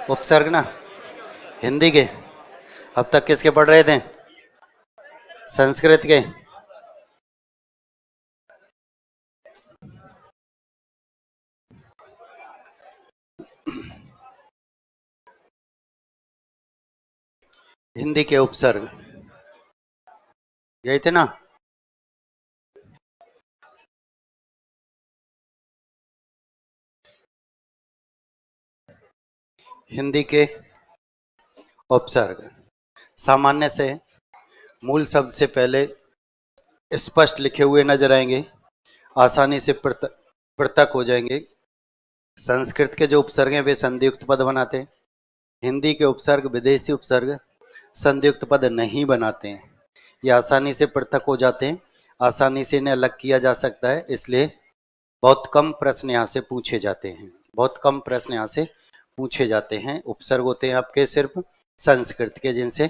उपसर्ग ना हिंदी के। अब तक किसके पढ़ रहे थे? संस्कृत के। हिंदी के उपसर्ग यही थे ना। हिंदी के उपसर्ग सामान्य से मूल शब्द से पहले स्पष्ट लिखे हुए नजर आएंगे, आसानी से पृथक हो जाएंगे। संस्कृत के जो उपसर्ग हैं वे संधियुक्त पद बनाते हैं। हिंदी के उपसर्ग विदेशी उपसर्ग संधियुक्त पद नहीं बनाते हैं। ये आसानी से पृथक हो जाते हैं, आसानी से इन्हें अलग किया जा सकता है। इसलिए बहुत कम प्रश्न यहाँ से पूछे जाते हैं, बहुत कम प्रश्न यहाँ से पूछे जाते हैं। उपसर्ग होते हैं आपके सिर्फ संस्कृत के जिनसे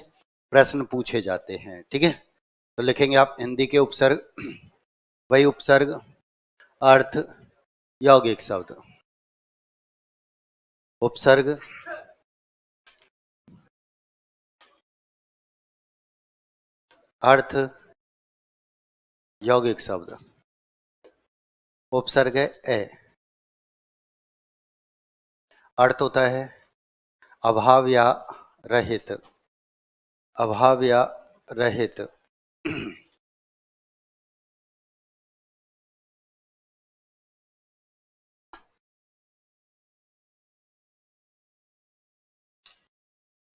प्रश्न पूछे जाते हैं। ठीक है, तो लिखेंगे आप हिंदी के उपसर्ग, वही उपसर्ग, अर्थ, यौगिक शब्द। उपसर्ग, अर्थ, यौगिक शब्द। उपसर्ग है ए। अर्थ होता है अभाव या रहित, अभाव या रहित।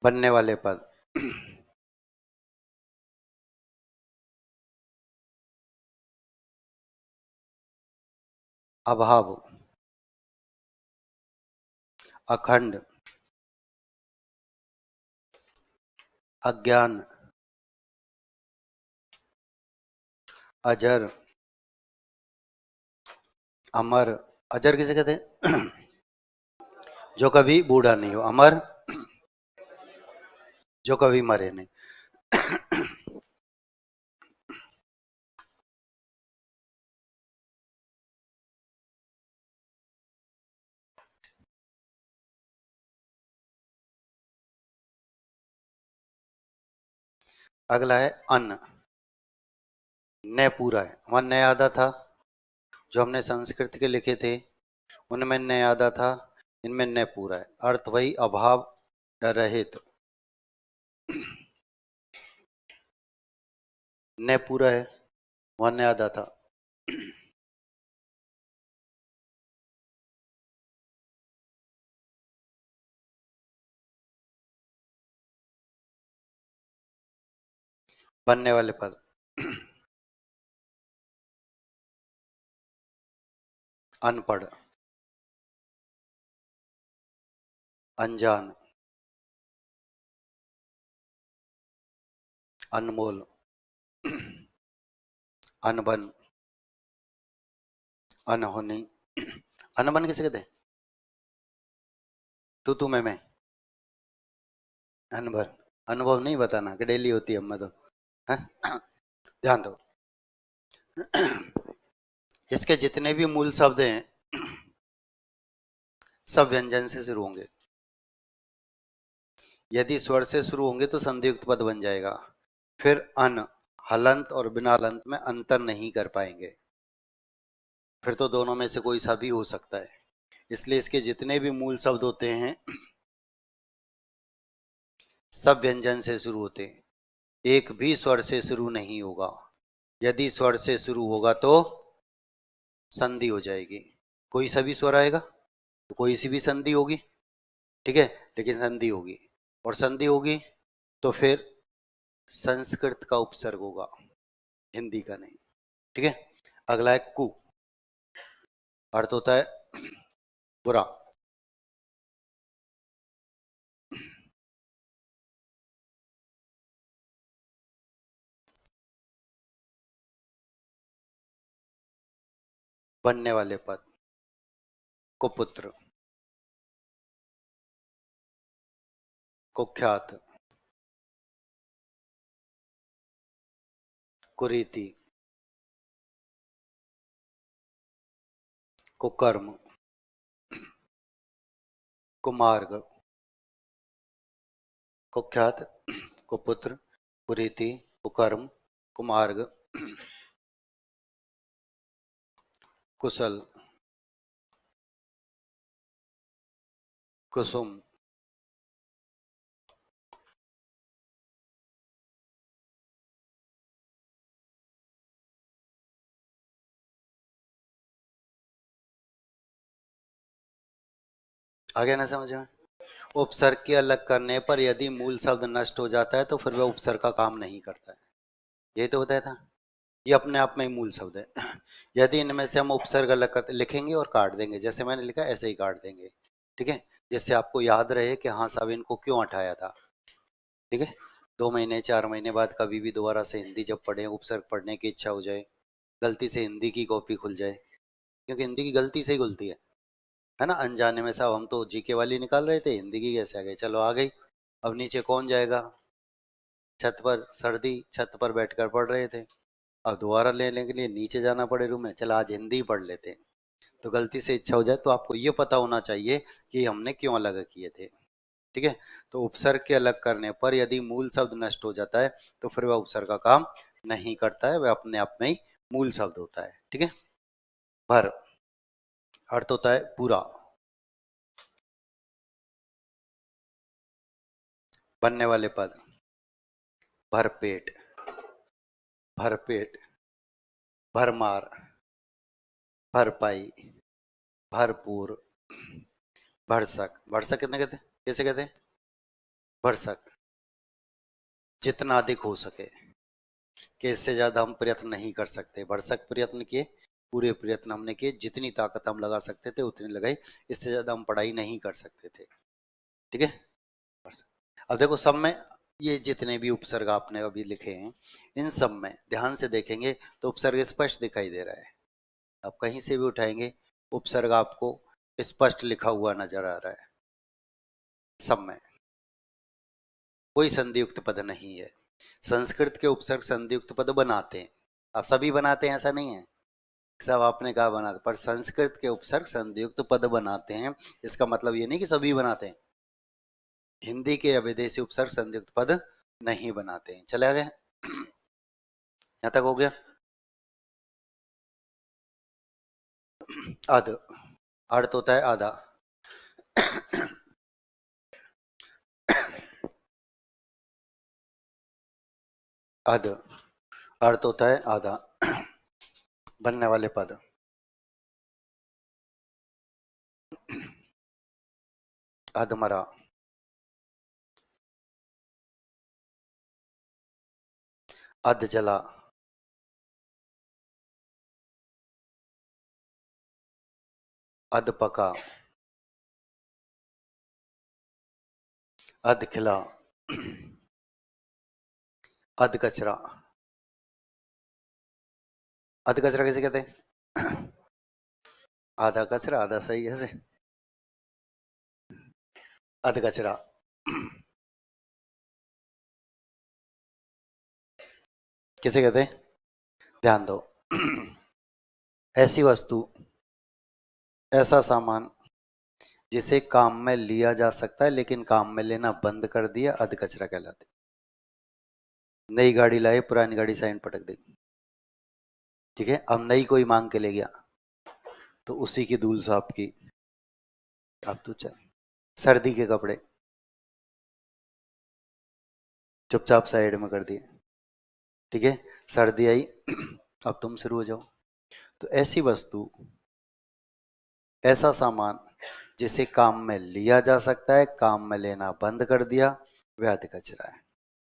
बनने वाले पद। अभाव, अखंड, अज्ञान, अजर, अमर। अजर किसे कहते हैं? जो कभी बूढ़ा नहीं हो। अमर, जो कभी मरे नहीं। अगला है अन्न। न पूरा है, वहां न आधा था जो हमने संस्कृत के लिखे थे, उनमें न आधा था, इनमें न पूरा है। अर्थ वही अभाव या रहित। न पूरा है, वहां न आधा था। बनने वाले पद। अनपढ़, अनजान, अनमोल, अनबन, अनहोनी। अनबन किसे कहते हैं? तू मैं अनबन। अनुभव नहीं बताना कि डेली होती है अम्मा तो है? ध्यान दो, इसके जितने भी मूल शब्द हैं सब व्यंजन से शुरू होंगे। यदि स्वर से शुरू होंगे तो संधियुक्त पद बन जाएगा। फिर अन, हलंत और बिना हलंत में अंतर नहीं कर पाएंगे, फिर तो दोनों में से कोई सा भी हो सकता है। इसलिए इसके जितने भी मूल शब्द होते हैं सब व्यंजन से शुरू होते हैं, एक भी स्वर से शुरू नहीं होगा। यदि स्वर से शुरू होगा तो संधि हो जाएगी। कोई सा भी स्वर आएगा तो कोई सी भी संधि होगी, ठीक है, लेकिन संधि होगी। और संधि होगी तो फिर संस्कृत का उपसर्ग होगा, हिंदी का नहीं। ठीक है, अगला है कु। अर्थ होता है बुरा। बनने वाले पद। कुपुत्र, कुख्यात, कुरीति, कुकर्म, कुमार्ग, कुख्यात, कुपुत्र, कुरीति, कुकर्म, कुमार्ग, कुशल, कुसुम, आगे ना समझ में। उपसर्ग के अलग करने पर यदि मूल शब्द नष्ट हो जाता है तो फिर वह उपसर्ग का काम नहीं करता है। यही तो बताया था, ये अपने आप में ही मूल शब्द है। यदि इनमें से हम उपसर्ग अलग करते लिखेंगे और काट देंगे, जैसे मैंने लिखा ऐसे ही काट देंगे, ठीक है, जिससे आपको याद रहे कि हाँ साहब इनको क्यों हटाया था, ठीक है। 2 महीने 4 महीने बाद कभी भी दोबारा से हिंदी जब पढ़े, उपसर्ग पढ़ने की इच्छा हो जाए, गलती से हिंदी की कॉपी खुल जाए, क्योंकि हिंदी की गलती से ही खुलती है ना, अनजाने में। साहब हम तो जीके वाली निकाल रहे थे, हिंदी की कैसे आ गई, चलो आ गई। अब नीचे कौन जाएगा, छत पर सर्दी, छत पर बैठकर पढ़ रहे थे, अब दोबारा लेने के लिए नीचे जाना पड़े रूम में, चलो आज हिंदी ही पढ़ लेते हैं। तो गलती से इच्छा हो जाए तो आपको ये पता होना चाहिए कि हमने क्यों अलग किए थे, ठीक है। तो उपसर्ग के अलग करने पर यदि मूल शब्द नष्ट हो जाता है तो फिर वह उपसर्ग का काम नहीं करता है, वह अपने आप में ही मूल शब्द होता है, ठीक है। भर अर्थ होता है पूरा, बनने वाले पद, भरपेट, भरपेट, भरमार, भरपाई, भरपूर, भरसक। भरसक कितने कहते हैं, कैसे कहते हैं, भरसक, जितना अधिक हो सके, कि इससे ज्यादा हम प्रयत्न नहीं कर सकते। भरसक प्रयत्न किए, पूरे प्रयत्न हमने किए, जितनी ताकत हम लगा सकते थे उतनी लगाई, इससे ज्यादा हम पढ़ाई नहीं कर सकते थे, ठीक है। अब देखो सब में ये जितने भी उपसर्ग आपने अभी लिखे हैं, इन सब में ध्यान से देखेंगे तो उपसर्ग स्पष्ट दिखाई दे रहा है। आप कहीं से भी उठाएंगे उपसर्ग आपको स्पष्ट लिखा हुआ नजर आ रहा है, सब में कोई संधियुक्त पद नहीं है। संस्कृत के उपसर्ग संधियुक्त पद बनाते हैं, आप सभी बनाते हैं ऐसा नहीं है, सब आपने कहा बनाते, पर संस्कृत के उपसर्ग संधियुक्त पद बनाते हैं, इसका मतलब ये नहीं कि सभी बनाते हैं। हिंदी के या विदेशी उपसर्ग संयुक्त पद नहीं बनाते हैं। चले गए, यहां तक हो गया। अध अर्थ होता है आधा, अध अर्थ होता है आधा, बनने वाले पद, अधमरा, अध जला, अध पका, अध खिला, अध कचरा। अध कचरा कैसे कहते हैं, आधा कचरा आधा सही, ऐसे अध कचरा। किसे कहते हैं, ध्यान दो, ऐसी वस्तु, ऐसा सामान जिसे काम में लिया जा सकता है लेकिन काम में लेना बंद कर दिया, अध कचरा कहलाते। नई गाड़ी लाए, पुरानी गाड़ी साइन पटक दी, ठीक है, अब नई कोई मांग के ले गया तो उसी की धूल साफ की, अब तो चल। सर्दी के कपड़े चुपचाप साइड में कर दिए, ठीक है, सर्दी आई अब तुम शुरू हो जाओ। तो ऐसी वस्तु, ऐसा सामान जिसे काम में लिया जा सकता है, काम में लेना बंद कर दिया, वह अध कचरा है,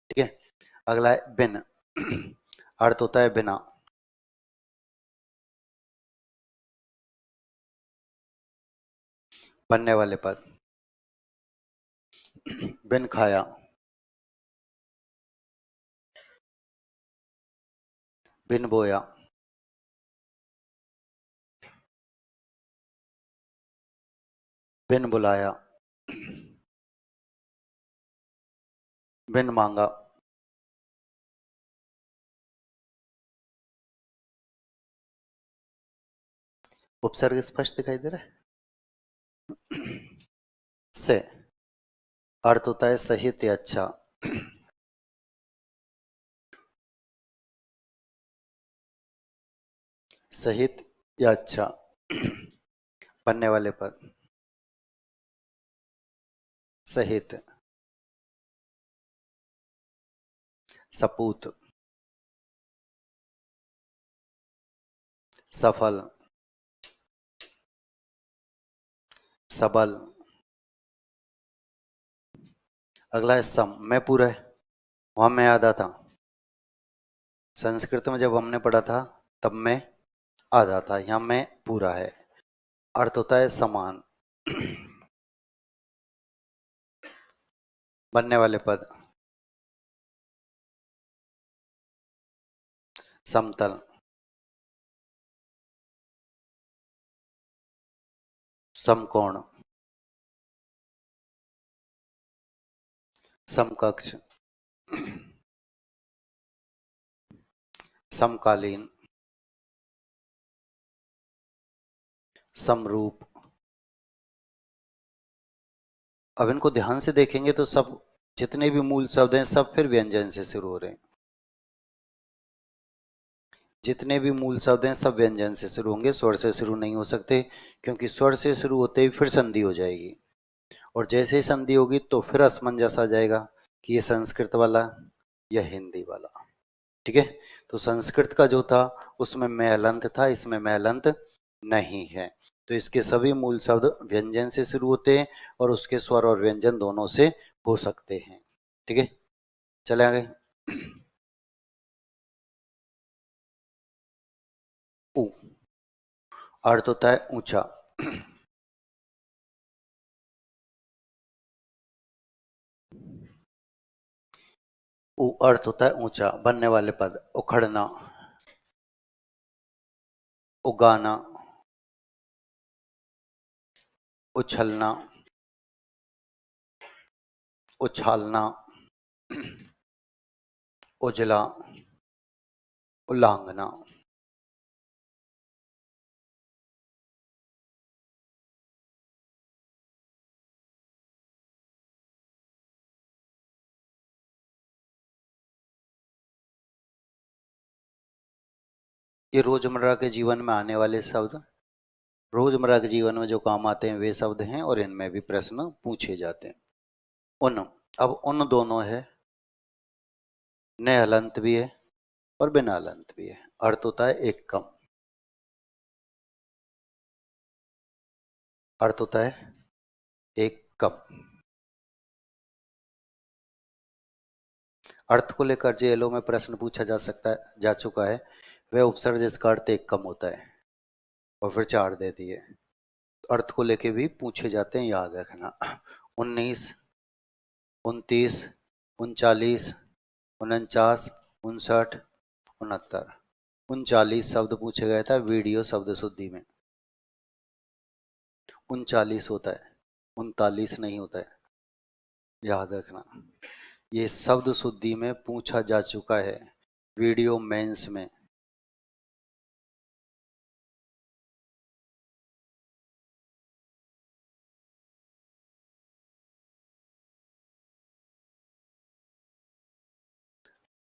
ठीक है। अगला है बिन, अर्थ होता है बिना, बनने वाले पद, बिन खाया, बिन बोया, बिन बुलाया, बिन मांगा। उपसर्ग स्पष्ट दिखाई दे रहा है। से अर्थ होता है साहित्य अच्छा, सहित या अच्छा बनने वाले पद। सहित। सपूत। सफल। सबल। अगला है सम, मैं पूरा है, वहां मैं आधा था। संस्कृत में जब हमने पढ़ा था तब मैं आधा था, यहाँ मैं पूरा है। अर्थ होता है समान। बनने वाले पद। समतल। समकोण। समकक्ष। समकालीन। समरूप। अब इनको ध्यान से देखेंगे तो सब जितने भी मूल शब्द हैं सब फिर व्यंजन से शुरू हो रहे हैं। जितने भी मूल शब्द हैं सब व्यंजन से शुरू होंगे, स्वर से शुरू नहीं हो सकते, क्योंकि स्वर से शुरू होते ही फिर संधि हो जाएगी, और जैसे ही संधि होगी तो फिर असमंजस आ जाएगा कि ये संस्कृत वाला या हिंदी वाला। ठीक है, तो संस्कृत का जो था उसमें महलंत था, इसमें महलंत नहीं है। तो इसके सभी मूल शब्द व्यंजन से शुरू होते हैं और उसके स्वर और व्यंजन दोनों से हो सकते हैं। ठीक है, चले आगे। ऊ, अर्थ होता है ऊंचा। ऊ अर्थ होता है ऊंचा। बनने वाले पद। उखड़ना। उगाना। उछलना। उछालना। उजला। उल्लांघना। ये रोजमर्रा के जीवन में आने वाले शब्द, रोजमर्रा के जीवन में जो काम आते हैं वे शब्द हैं, और इनमें भी प्रश्न पूछे जाते हैं। उन, अब उन दोनों है, न हलंत भी है और बिना हलंत भी है। अर्थ होता है एक कम। अर्थ होता है एक कम। अर्थ को लेकर जेएलओ में प्रश्न पूछा जा सकता है, जा चुका है। वह उपसर्ग जिसका अर्थ एक कम होता है और फिर चार दे दिए। अर्थ को लेके भी पूछे जाते हैं, याद रखना। 19, 29, 39, 49, 59, 69, 39 शब्द पूछे गए था वीडियो शब्द शुद्धि में। 39 होता है, 39 नहीं होता है, याद रखना। ये शब्द शुद्धि में पूछा जा चुका है वीडियो मेंस में।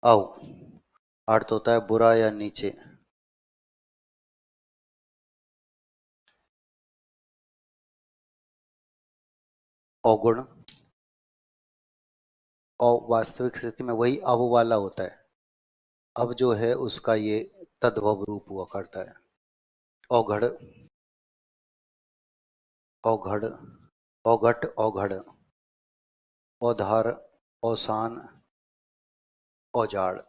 आओ, अर्थ होता है बुरा या नीचे। अवगुण। और वास्तविक स्थिति में वही अब वाला होता है। अब जो है उसका ये तद्भव रूप हुआ करता है। औघड़। औघड़। औघट। औघड़। औधार। औसान। औजाड़।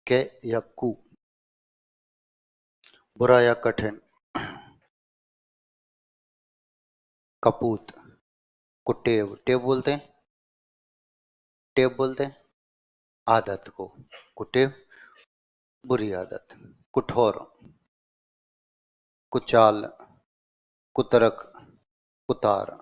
के या कु। बुरा या कठिन। कपूत। कुटेव, टेव बोलते हैं। कुटेव बोलते हैं आदत को। कुटेव बुरी आदत। कुठोर, कुचाल, कुतरक, कुतार।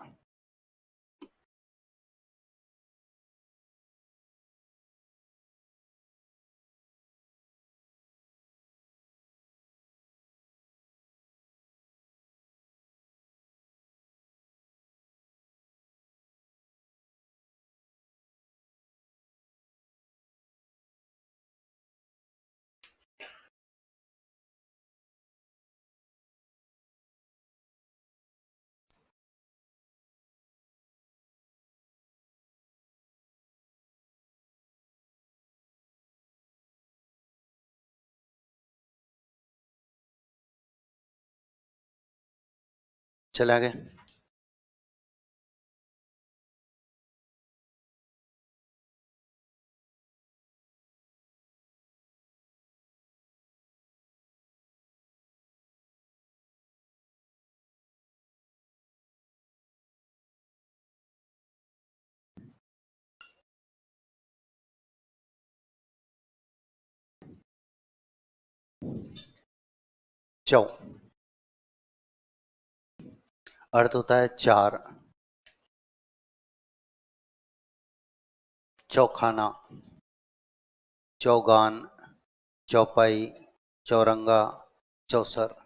चले आगे। चौ, अर्थ होता है चार। चौखाना, चौगान, चौपाई, चौरंगा, चौसर।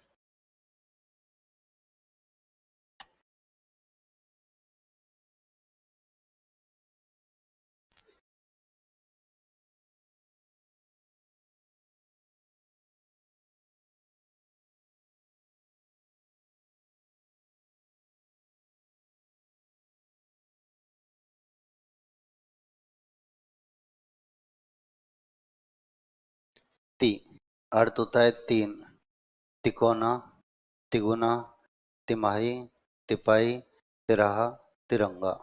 ती, अर्थ होता है तीन। तिकोना, तिगुना, तिमाही, तिपाई, तिराहा, तिरंगा।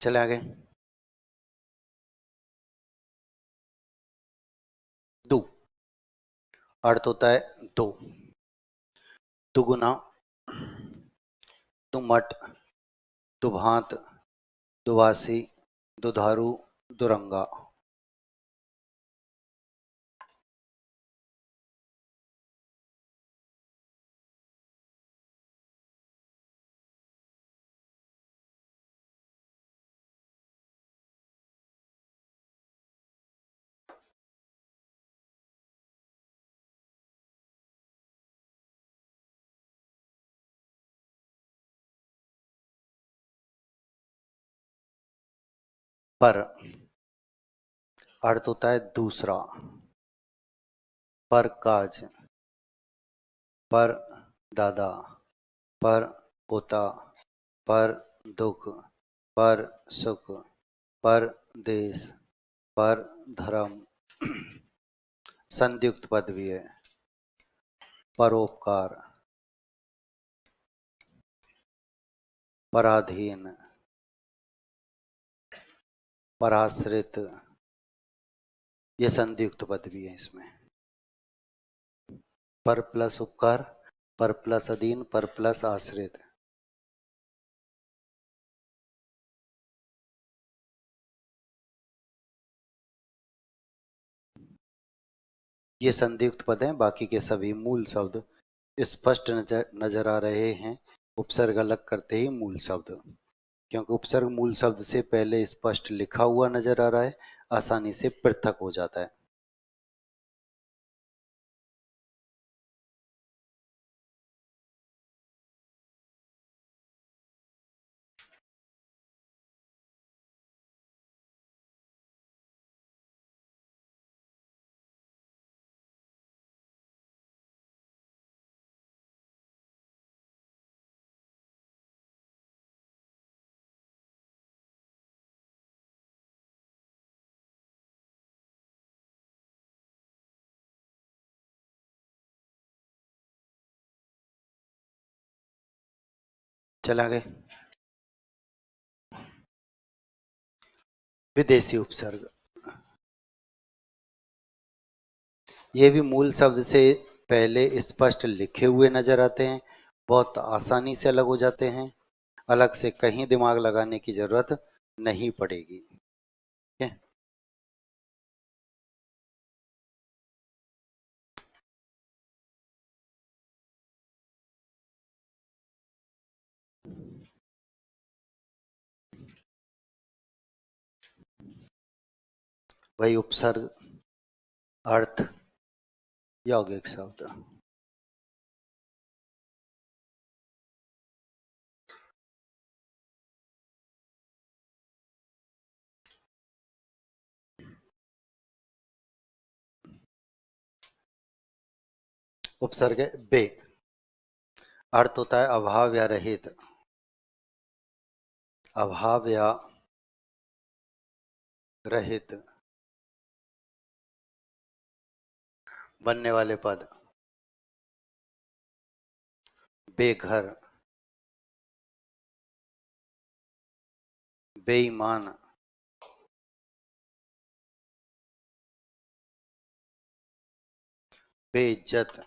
चले आगे। दो, अर्थ होता है दो। दुगुना, दुमट, दुभांत, दुभासी, दुधारू, दुरंगा। पर, अर्थ होता है दूसरा। पर काज, पर दादा, पर पोता, पर दुख, पर सुख, पर देश, पर धर्म। संयुक्त पद भी है। परोपकार, पराधीन, पराश्रित, ये संयुक्त पद भी है इसमें। पर प्लस उपकार, पर प्लस अधीन, पर प्लस आश्रित। ये संयुक्त पद हैं, बाकी के सभी मूल शब्द स्पष्ट नजर आ रहे हैं। उपसर्ग अलग करते ही मूल शब्द, क्योंकि उपसर्ग मूल शब्द से पहले स्पष्ट लिखा हुआ नजर आ रहा है, आसानी से पृथक हो जाता है। चला गए। विदेशी उपसर्ग, ये भी मूल शब्द से पहले स्पष्ट लिखे हुए नजर आते हैं, बहुत आसानी से अलग हो जाते हैं, अलग से कहीं दिमाग लगाने की जरूरत नहीं पड़ेगी। ठीक है? वही उपसर्ग, अर्थ, यौगिक शब्द। उपसर्ग है बे, अर्थ होता है अभाव या रहित, अभाव या रहित, बनने वाले पद, बेघर, बेईमान, बेइज्जत,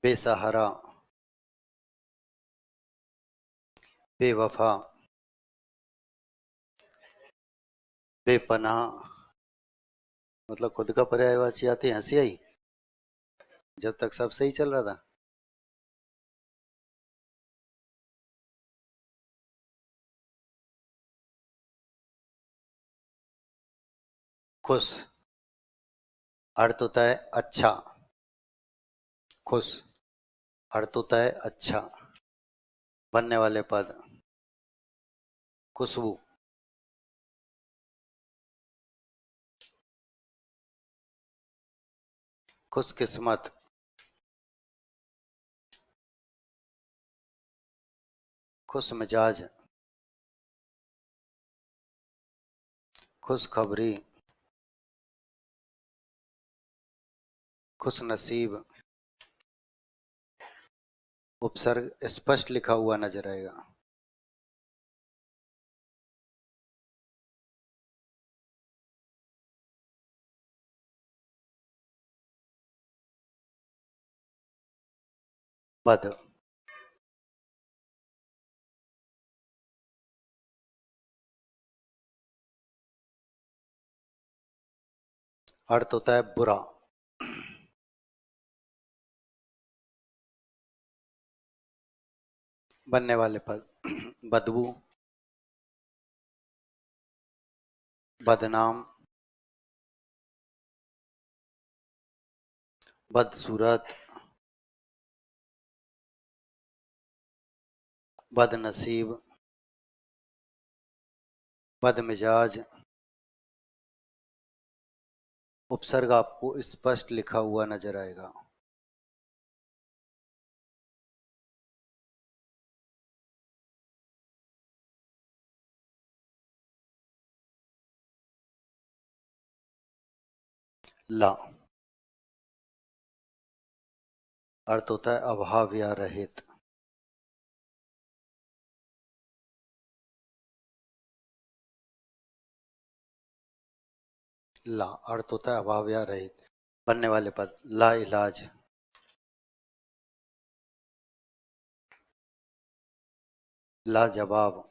बेसहारा, बेवफा, बेपनाह। मतलब खुद का पर्यायवाची आती है, हंसी आई जब तक सब सही चल रहा था। खुश, अर्थ होता है अच्छा, खुश, अर्थ होता है अच्छा, बनने वाले पद, खुशबू, खुशकिस्मत, खुश मिजाज, खुशखबरी, खुश नसीब। उपसर्ग स्पष्ट लिखा हुआ नजर आएगा। पद, अर्थ होता है बुरा, बनने वाले पद, बदबू, बदनाम, बदसूरत, बदनसीब, बदमिजाज। उपसर्ग आपको स्पष्ट लिखा हुआ नजर आएगा। ला, अर्थ होता है अभाव या रहित, ला, अर्थ होता है अभाव या रहित, बनने वाले पद, ला इलाज, लाजवाब,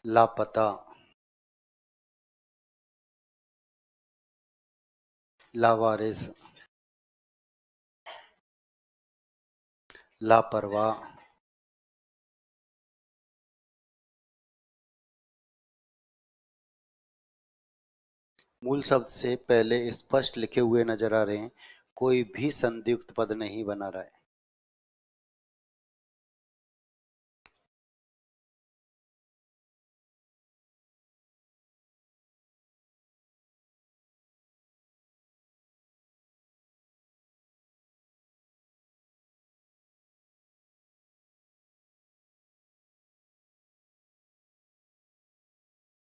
लापता, लावारिस, लापरवाह, मूल शब्द से पहले स्पष्ट लिखे हुए नजर आ रहे हैं, कोई भी संदिग्ध पद नहीं बना रहा है।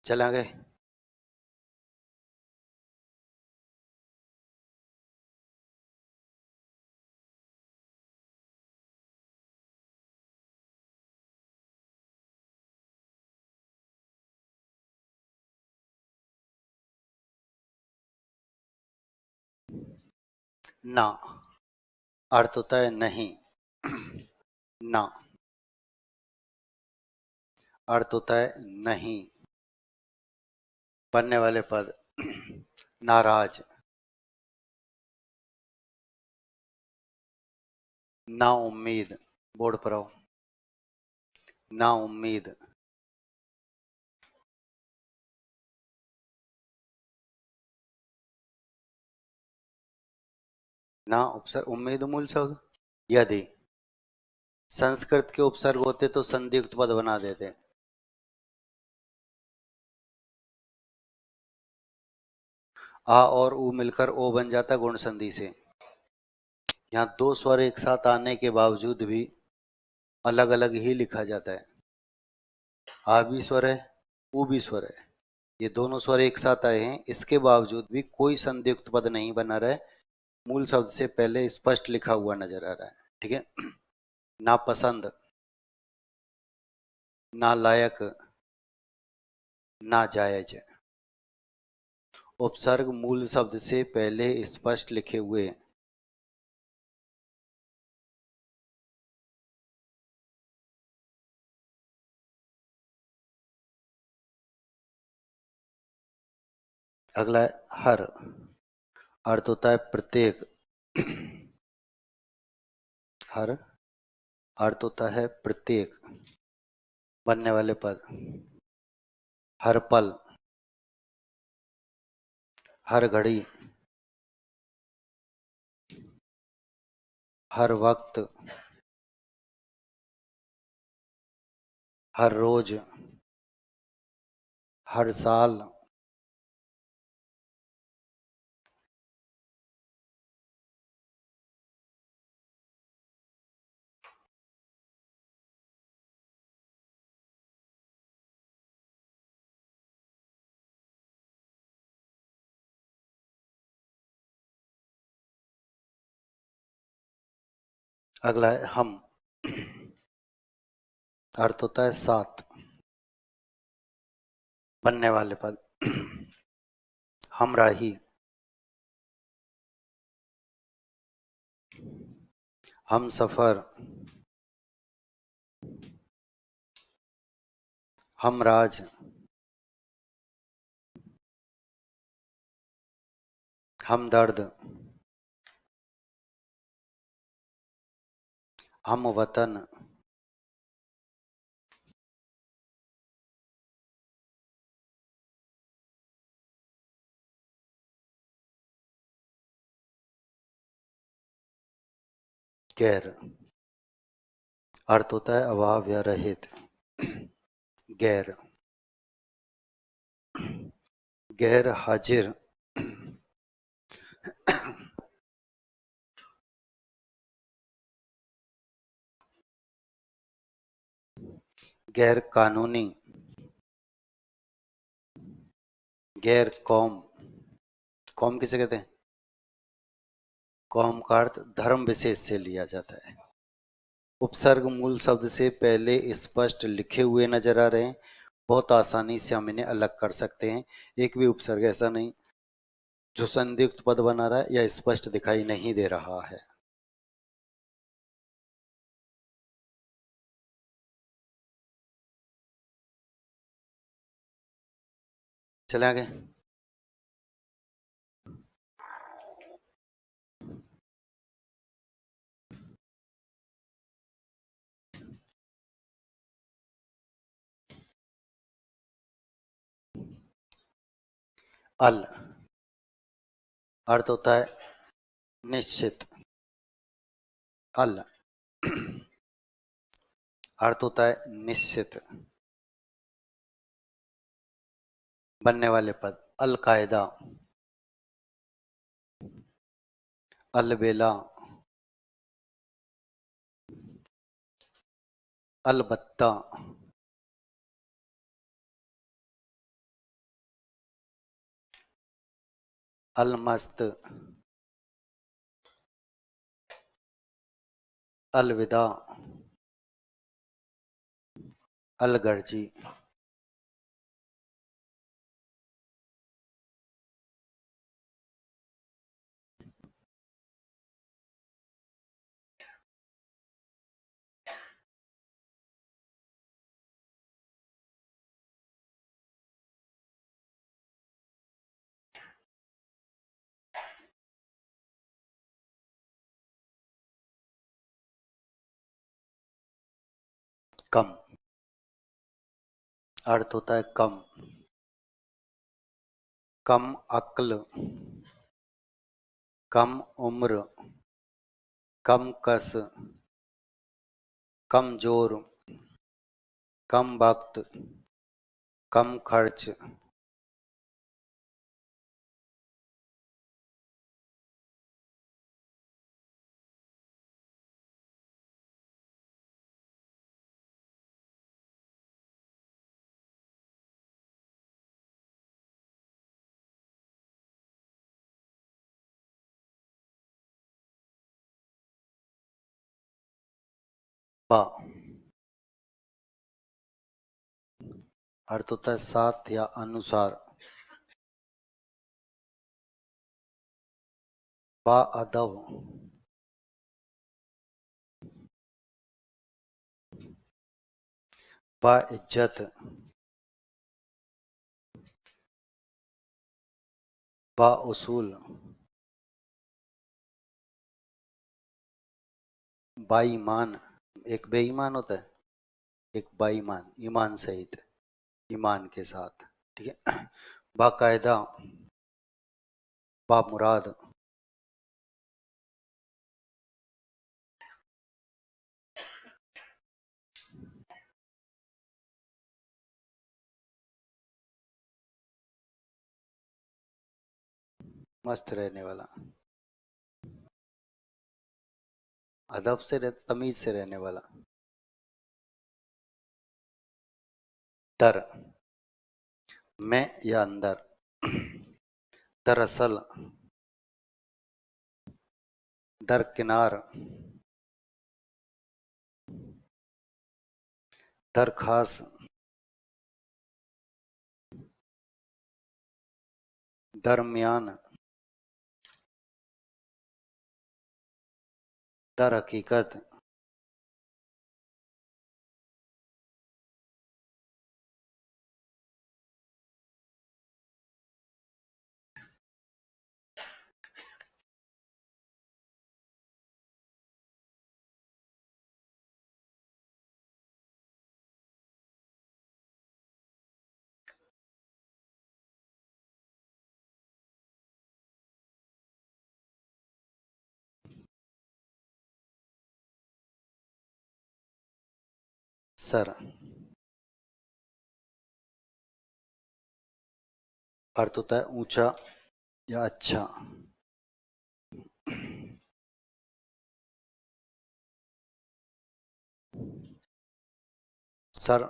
चला गए। ना अर्थ होता है नहीं। ना अर्थ होता है नहीं। बनने वाले पद नाराज, ना उम्मीद, बोर्ड पर आओ, ना उम्मीद, ना उपसर्ग, उम्मीद मूल शब्द। यदि संस्कृत के उपसर्ग होते तो संधियुक्त पद बना देते। आ और ऊ मिलकर ओ बन जाता गुण संधि से। यहाँ दो स्वर एक साथ आने के बावजूद भी अलग अलग ही लिखा जाता है। आ भी स्वर है, ऊ भी स्वर है, ये दोनों स्वर एक साथ आए हैं, इसके बावजूद भी कोई संधियुक्त पद नहीं बना रहा है। मूल शब्द से पहले स्पष्ट लिखा हुआ नजर आ रहा है। ठीक है। ना पसंद, ना लायक, ना जायज। उपसर्ग मूल शब्द से पहले स्पष्ट लिखे हुए। अगला है हर। अर्थ होता है प्रत्येक। हर अर्थ होता है प्रत्येक। बनने वाले पद हर पल, हर घड़ी, हर वक्त, हर रोज, हर साल। अगला है हम। अर्थ होता है साथ। बनने वाले पद हमराही, हम सफर, हमराज, हमदर्द, हम वतन, गैर। अर्थ होता है अभाव या रहित। गैर, गैर हाजिर, गैर कानूनी, गैर कौम। कौम किसे कहते हैं? कौम का अर्थ धर्म विशेष से लिया जाता है। उपसर्ग मूल शब्द से पहले स्पष्ट लिखे हुए नजर आ रहे हैं। बहुत आसानी से हम इन्हें अलग कर सकते हैं। एक भी उपसर्ग ऐसा नहीं जो संदिग्ध पद बना रहा है या स्पष्ट दिखाई नहीं दे रहा है। चले आगे। अल अर्थ होता है निश्चित। अल अर्थ होता है निश्चित। बनने वाले पद अल कायदा, अलबेला, अलबत्ता, अलमस्त, अलविदा, अलगर्जी। कम, अर्थ होता है कम, कम अक्ल, कम उम्र, कम कस, कम जोर, कम वक्त, कम खर्च। बा, अर्थ होता है साथ या अनुसार। बा अदब, बा इज्जत, बा उसूल, बाईमान। एक बेईमान होता है, एक बाईमान, ईमान सहित, ईमान के साथ। ठीक है। बाकायदा, बा मुराद, मस्त रहने वाला, अदब से तमीज से रहने वाला। दर, में या अंदर, दरअसल, दरकिनार, दरखास, दरमियान, दर हकीकत, सर, अर्थ होता है ऊंचा या अच्छा। सर,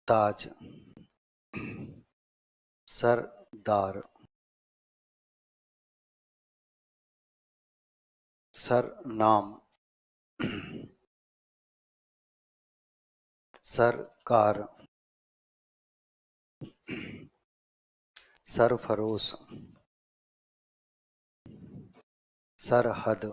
ताज, सरदार, सर नाम, सरकार, सरफरोश, सरहद,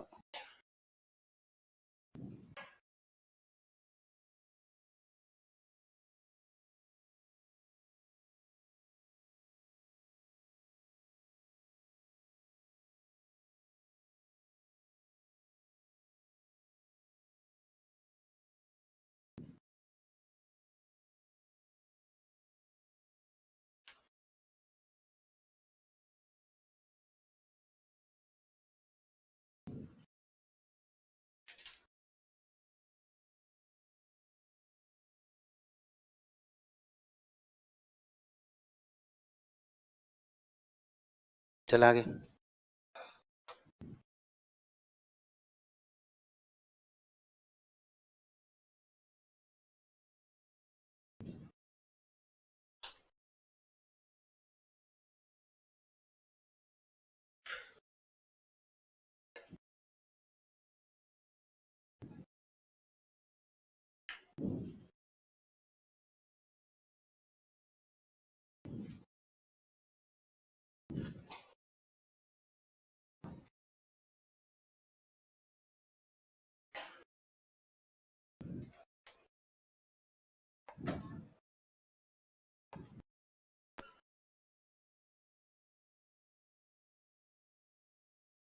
चला आगे।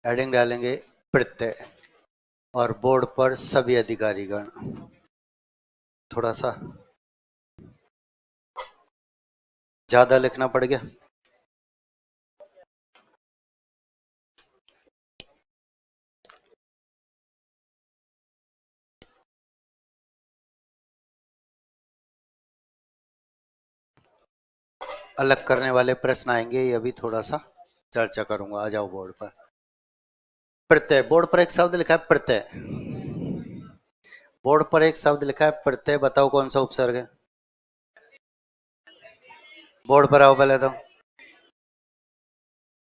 हेडिंग डालेंगे प्रत्यय, और बोर्ड पर सभी अधिकारीगण। थोड़ा सा ज्यादा लिखना पड़ गया। अलग करने वाले प्रश्न आएंगे, ये अभी थोड़ा सा चर्चा करूंगा। आ जाओ बोर्ड पर। प्रत्यय, बोर्ड पर एक शब्द लिखा है प्रत्यय। बोर्ड पर एक शब्द लिखा है प्रत्यय, बताओ कौन सा उपसर्ग है? बोर्ड पर आओ पहले तो।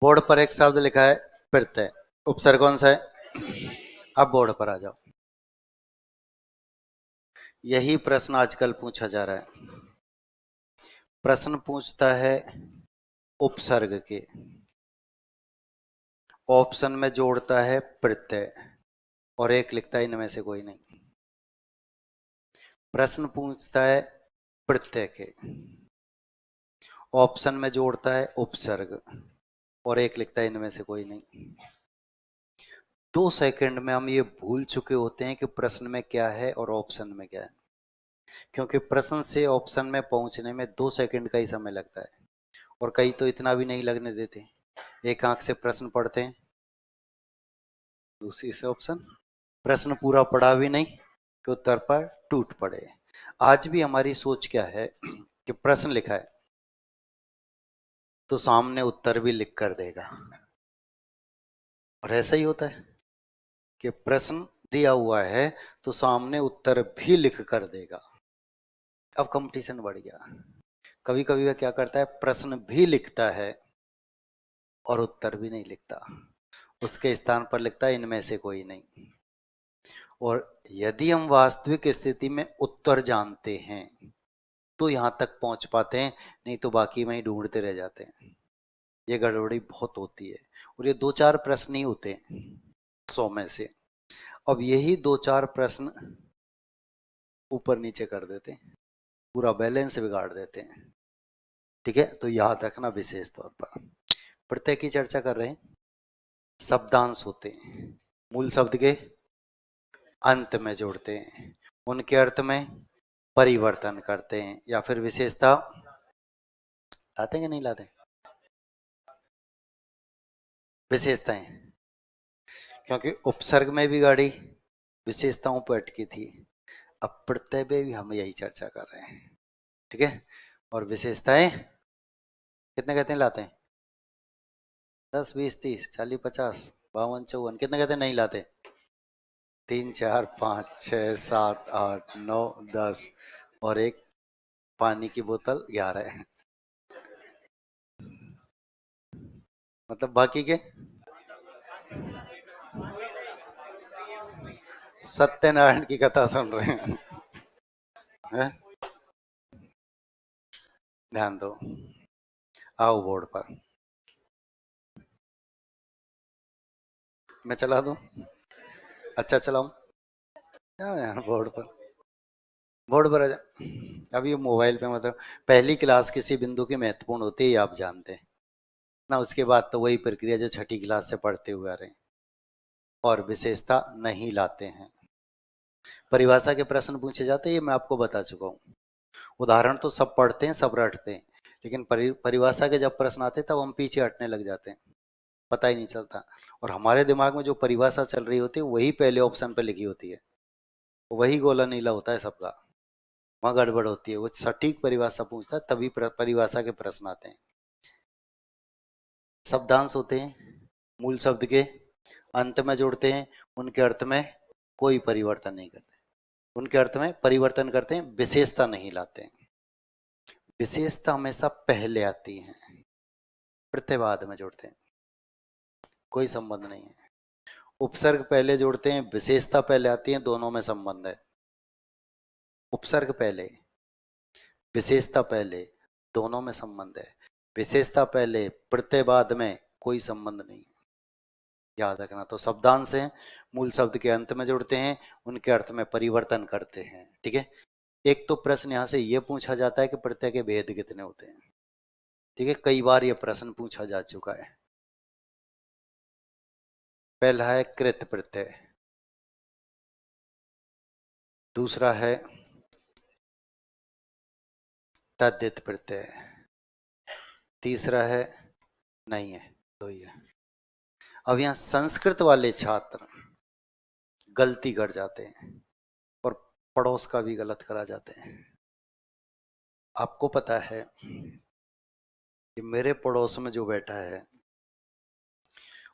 बोर्ड पर एक शब्द लिखा है प्रत्यय, उपसर्ग कौन सा है? अब बोर्ड पर आ जाओ। यही प्रश्न आजकल पूछा जा रहा है। प्रश्न पूछता है उपसर्ग के, ऑप्शन में जोड़ता है प्रत्यय और एक लिखता है इनमें से कोई नहीं। प्रश्न पूछता है प्रत्यय के, ऑप्शन में जोड़ता है उपसर्ग और एक लिखता है इनमें से कोई नहीं। 2 सेकंड में हम ये भूल चुके होते हैं कि प्रश्न में क्या है और ऑप्शन में क्या है, क्योंकि प्रश्न से ऑप्शन में पहुंचने में 2 सेकंड का ही समय लगता है और कई तो इतना भी नहीं लगने देते। एक आंख से प्रश्न पढ़ते हैं, दूसरी से ऑप्शन, प्रश्न पूरा पढ़ा भी नहीं कि उत्तर पर टूट पड़े। आज भी हमारी सोच क्या है कि प्रश्न लिखा है तो सामने उत्तर भी लिख कर देगा, और ऐसा ही होता है कि प्रश्न दिया हुआ है तो सामने उत्तर भी लिख कर देगा। अब कंपटीशन बढ़ गया। कभी कभी वह क्या करता है, प्रश्न भी लिखता है और उत्तर भी नहीं लिखता, उसके स्थान पर लिखता है इनमें से कोई नहीं। और यदि हम वास्तविक स्थिति में उत्तर जानते हैं तो यहां तक पहुंच पाते हैं, नहीं तो बाकी में ही ढूंढते रह जाते हैं। ये गड़बड़ी बहुत होती है, और ये 2-4 प्रश्न ही होते हैं 100 में से। अब यही 2-4 प्रश्न ऊपर नीचे कर देते हैं, पूरा बैलेंस बिगाड़ देते हैं। ठीक है, तो याद रखना विशेष तौर पर। प्रत्यय की चर्चा कर रहे हैं। शब्दांश होते हैं, मूल शब्द के अंत में जोड़ते हैं, उनके अर्थ में परिवर्तन करते हैं या फिर विशेषता लाते हैं कि नहीं लाते? विशेषताएं, क्योंकि उपसर्ग में भी गाड़ी विशेषताओं पर अटकी थी, अब प्रत्यय में भी हम यही चर्चा कर रहे हैं। ठीक है, और विशेषताएं कितने कहते हैं लाते हैं? 10, 20, 30, 40, 50, 52, 54, कितने कहते हैं नहीं लाते? 3, 4, 5, 6, 7, 8, 9, 10 और एक पानी की बोतल 11 है। मतलब बाकी के सत्यनारायण की कथा सुन रहे हैं। हैं? ध्यान दो, आओ बोर्ड पर। मैं चला दूं? अच्छा चलाऊं? यार बोर्ड पर, बोर्ड पर आ जा। अब ये मोबाइल पे मतलब पहली क्लास किसी बिंदु की महत्वपूर्ण होती है, ये आप जानते हैं ना। उसके बाद तो वही प्रक्रिया जो छठी क्लास से पढ़ते हुए आ रहे हैं, और विशेषता नहीं लाते हैं। परिभाषा के प्रश्न पूछे जाते हैं, ये मैं आपको बता चुका हूँ। उदाहरण तो सब पढ़ते हैं, सब रटते हैं, लेकिन परिभाषा के जब प्रश्न आते हैं तब हम पीछे हटने लग जाते हैं, पता ही नहीं चलता। और हमारे दिमाग में जो परिभाषा चल रही होती है वही पहले ऑप्शन पे लिखी होती है, वही गोला नीला होता है सबका, वहाँ गड़बड़ होती है। वो सटीक परिभाषा पूछता है तभी परिभाषा के प्रश्न आते हैं। शब्दांश होते हैं, मूल शब्द के अंत में जोड़ते हैं, उनके अर्थ में कोई परिवर्तन नहीं करते, उनके अर्थ में परिवर्तन करते हैं, विशेषता नहीं लाते हैं। विशेषता हमेशा पहले आती है, प्रत्यय बाद में जोड़ते हैं, कोई संबंध नहीं है। उपसर्ग पहले जोड़ते हैं, विशेषता पहले आती है, दोनों में संबंध है। उपसर्ग पहले, विशेषता पहले, दोनों में संबंध है। विशेषता पहले, प्रत्यय बाद में, कोई संबंध नहीं, याद रखना। तो शब्दांश हैं, मूल शब्द के अंत में जोड़ते हैं, उनके अर्थ में परिवर्तन करते हैं। ठीक है, एक तो प्रश्न यहाँ से ये पूछा जाता है कि प्रत्यय के भेद कितने होते हैं। ठीक है, कई बार ये प्रश्न पूछा जा चुका है। पहला है कृत प्रत्यय, दूसरा है तद्धित प्रत्यय। तीसरा है, नहीं है, दो ही है। अब यहाँ संस्कृत वाले छात्र गलती कर जाते हैं और पड़ोस का भी गलत करा जाते हैं। आपको पता है कि मेरे पड़ोस में जो बैठा है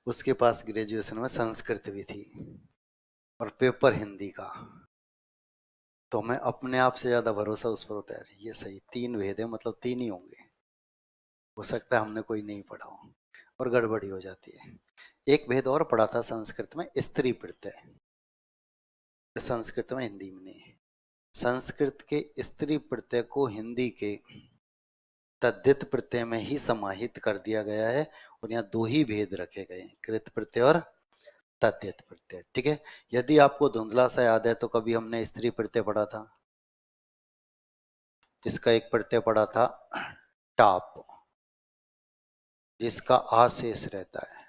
उसके पास ग्रेजुएशन में संस्कृत भी थी और पेपर हिंदी का। तो मैं अपने आप से ज्यादा भरोसा उस पर होता है, ये सही, तीन भेद है मतलब तीन ही होंगे, हो सकता है हमने कोई नहीं पढ़ा हो, और गड़बड़ी हो जाती है। एक भेद और पढ़ा था संस्कृत में, स्त्री प्रत्यय। संस्कृत में हिंदी में नहीं है। संस्कृत के स्त्री प्रत्यय को हिंदी के तद्धित प्रत्यय में ही समाहित कर दिया गया है, और यहाँ दो ही भेद रखे गए हैं, कृत प्रत्यय और तद्धित प्रत्यय। ठीक है, यदि आपको धुंधला सा याद है तो कभी हमने स्त्री प्रत्यय पढ़ा था, इसका एक प्रत्यय पढ़ा था टाप, जिसका आ शेष रहता है,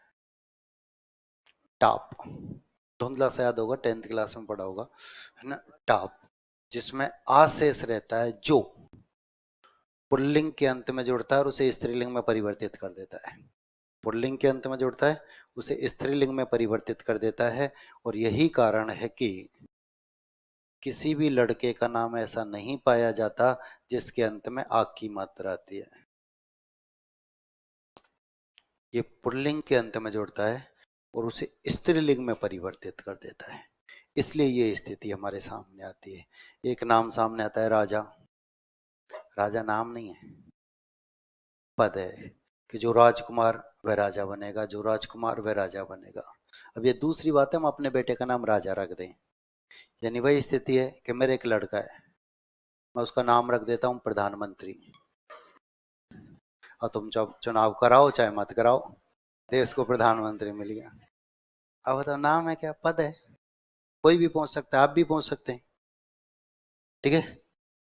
टाप। धुंधला सा याद होगा, 10th क्लास में पढ़ा होगा, है ना, टाप, जिसमें आ शेष रहता है, जो पुल्लिंग के अंत में जुड़ता है और उसे स्त्रीलिंग में परिवर्तित कर देता है। पुल्लिंग के अंत में जुड़ता है, उसे स्त्रीलिंग में परिवर्तित कर देता है। और यही कारण है कि किसी भी लड़के का नाम ऐसा नहीं पाया जाता जिसके अंत में आग की मात्रा आती है। ये पुल्लिंग के अंत में जुड़ता है और उसे स्त्रीलिंग में परिवर्तित कर देता है, इसलिए ये स्थिति हमारे सामने आती है। एक नाम सामने आता है राजा, राजा नाम नहीं है, पद है कि जो राजकुमार वह राजा बनेगा, जो राजकुमार वह राजा बनेगा। अब ये दूसरी बात है, हम अपने बेटे का नाम राजा रख दें, यानी वही स्थिति है कि मेरे एक लड़का है, मैं उसका नाम रख देता हूँ प्रधानमंत्री, और तुम जब चुनाव कराओ चाहे मत कराओ, देश को प्रधानमंत्री मिल गया। अब बताओ नाम है क्या, पद है, कोई भी पहुंच सकता है, आप भी पहुंच सकते हैं। ठीक है,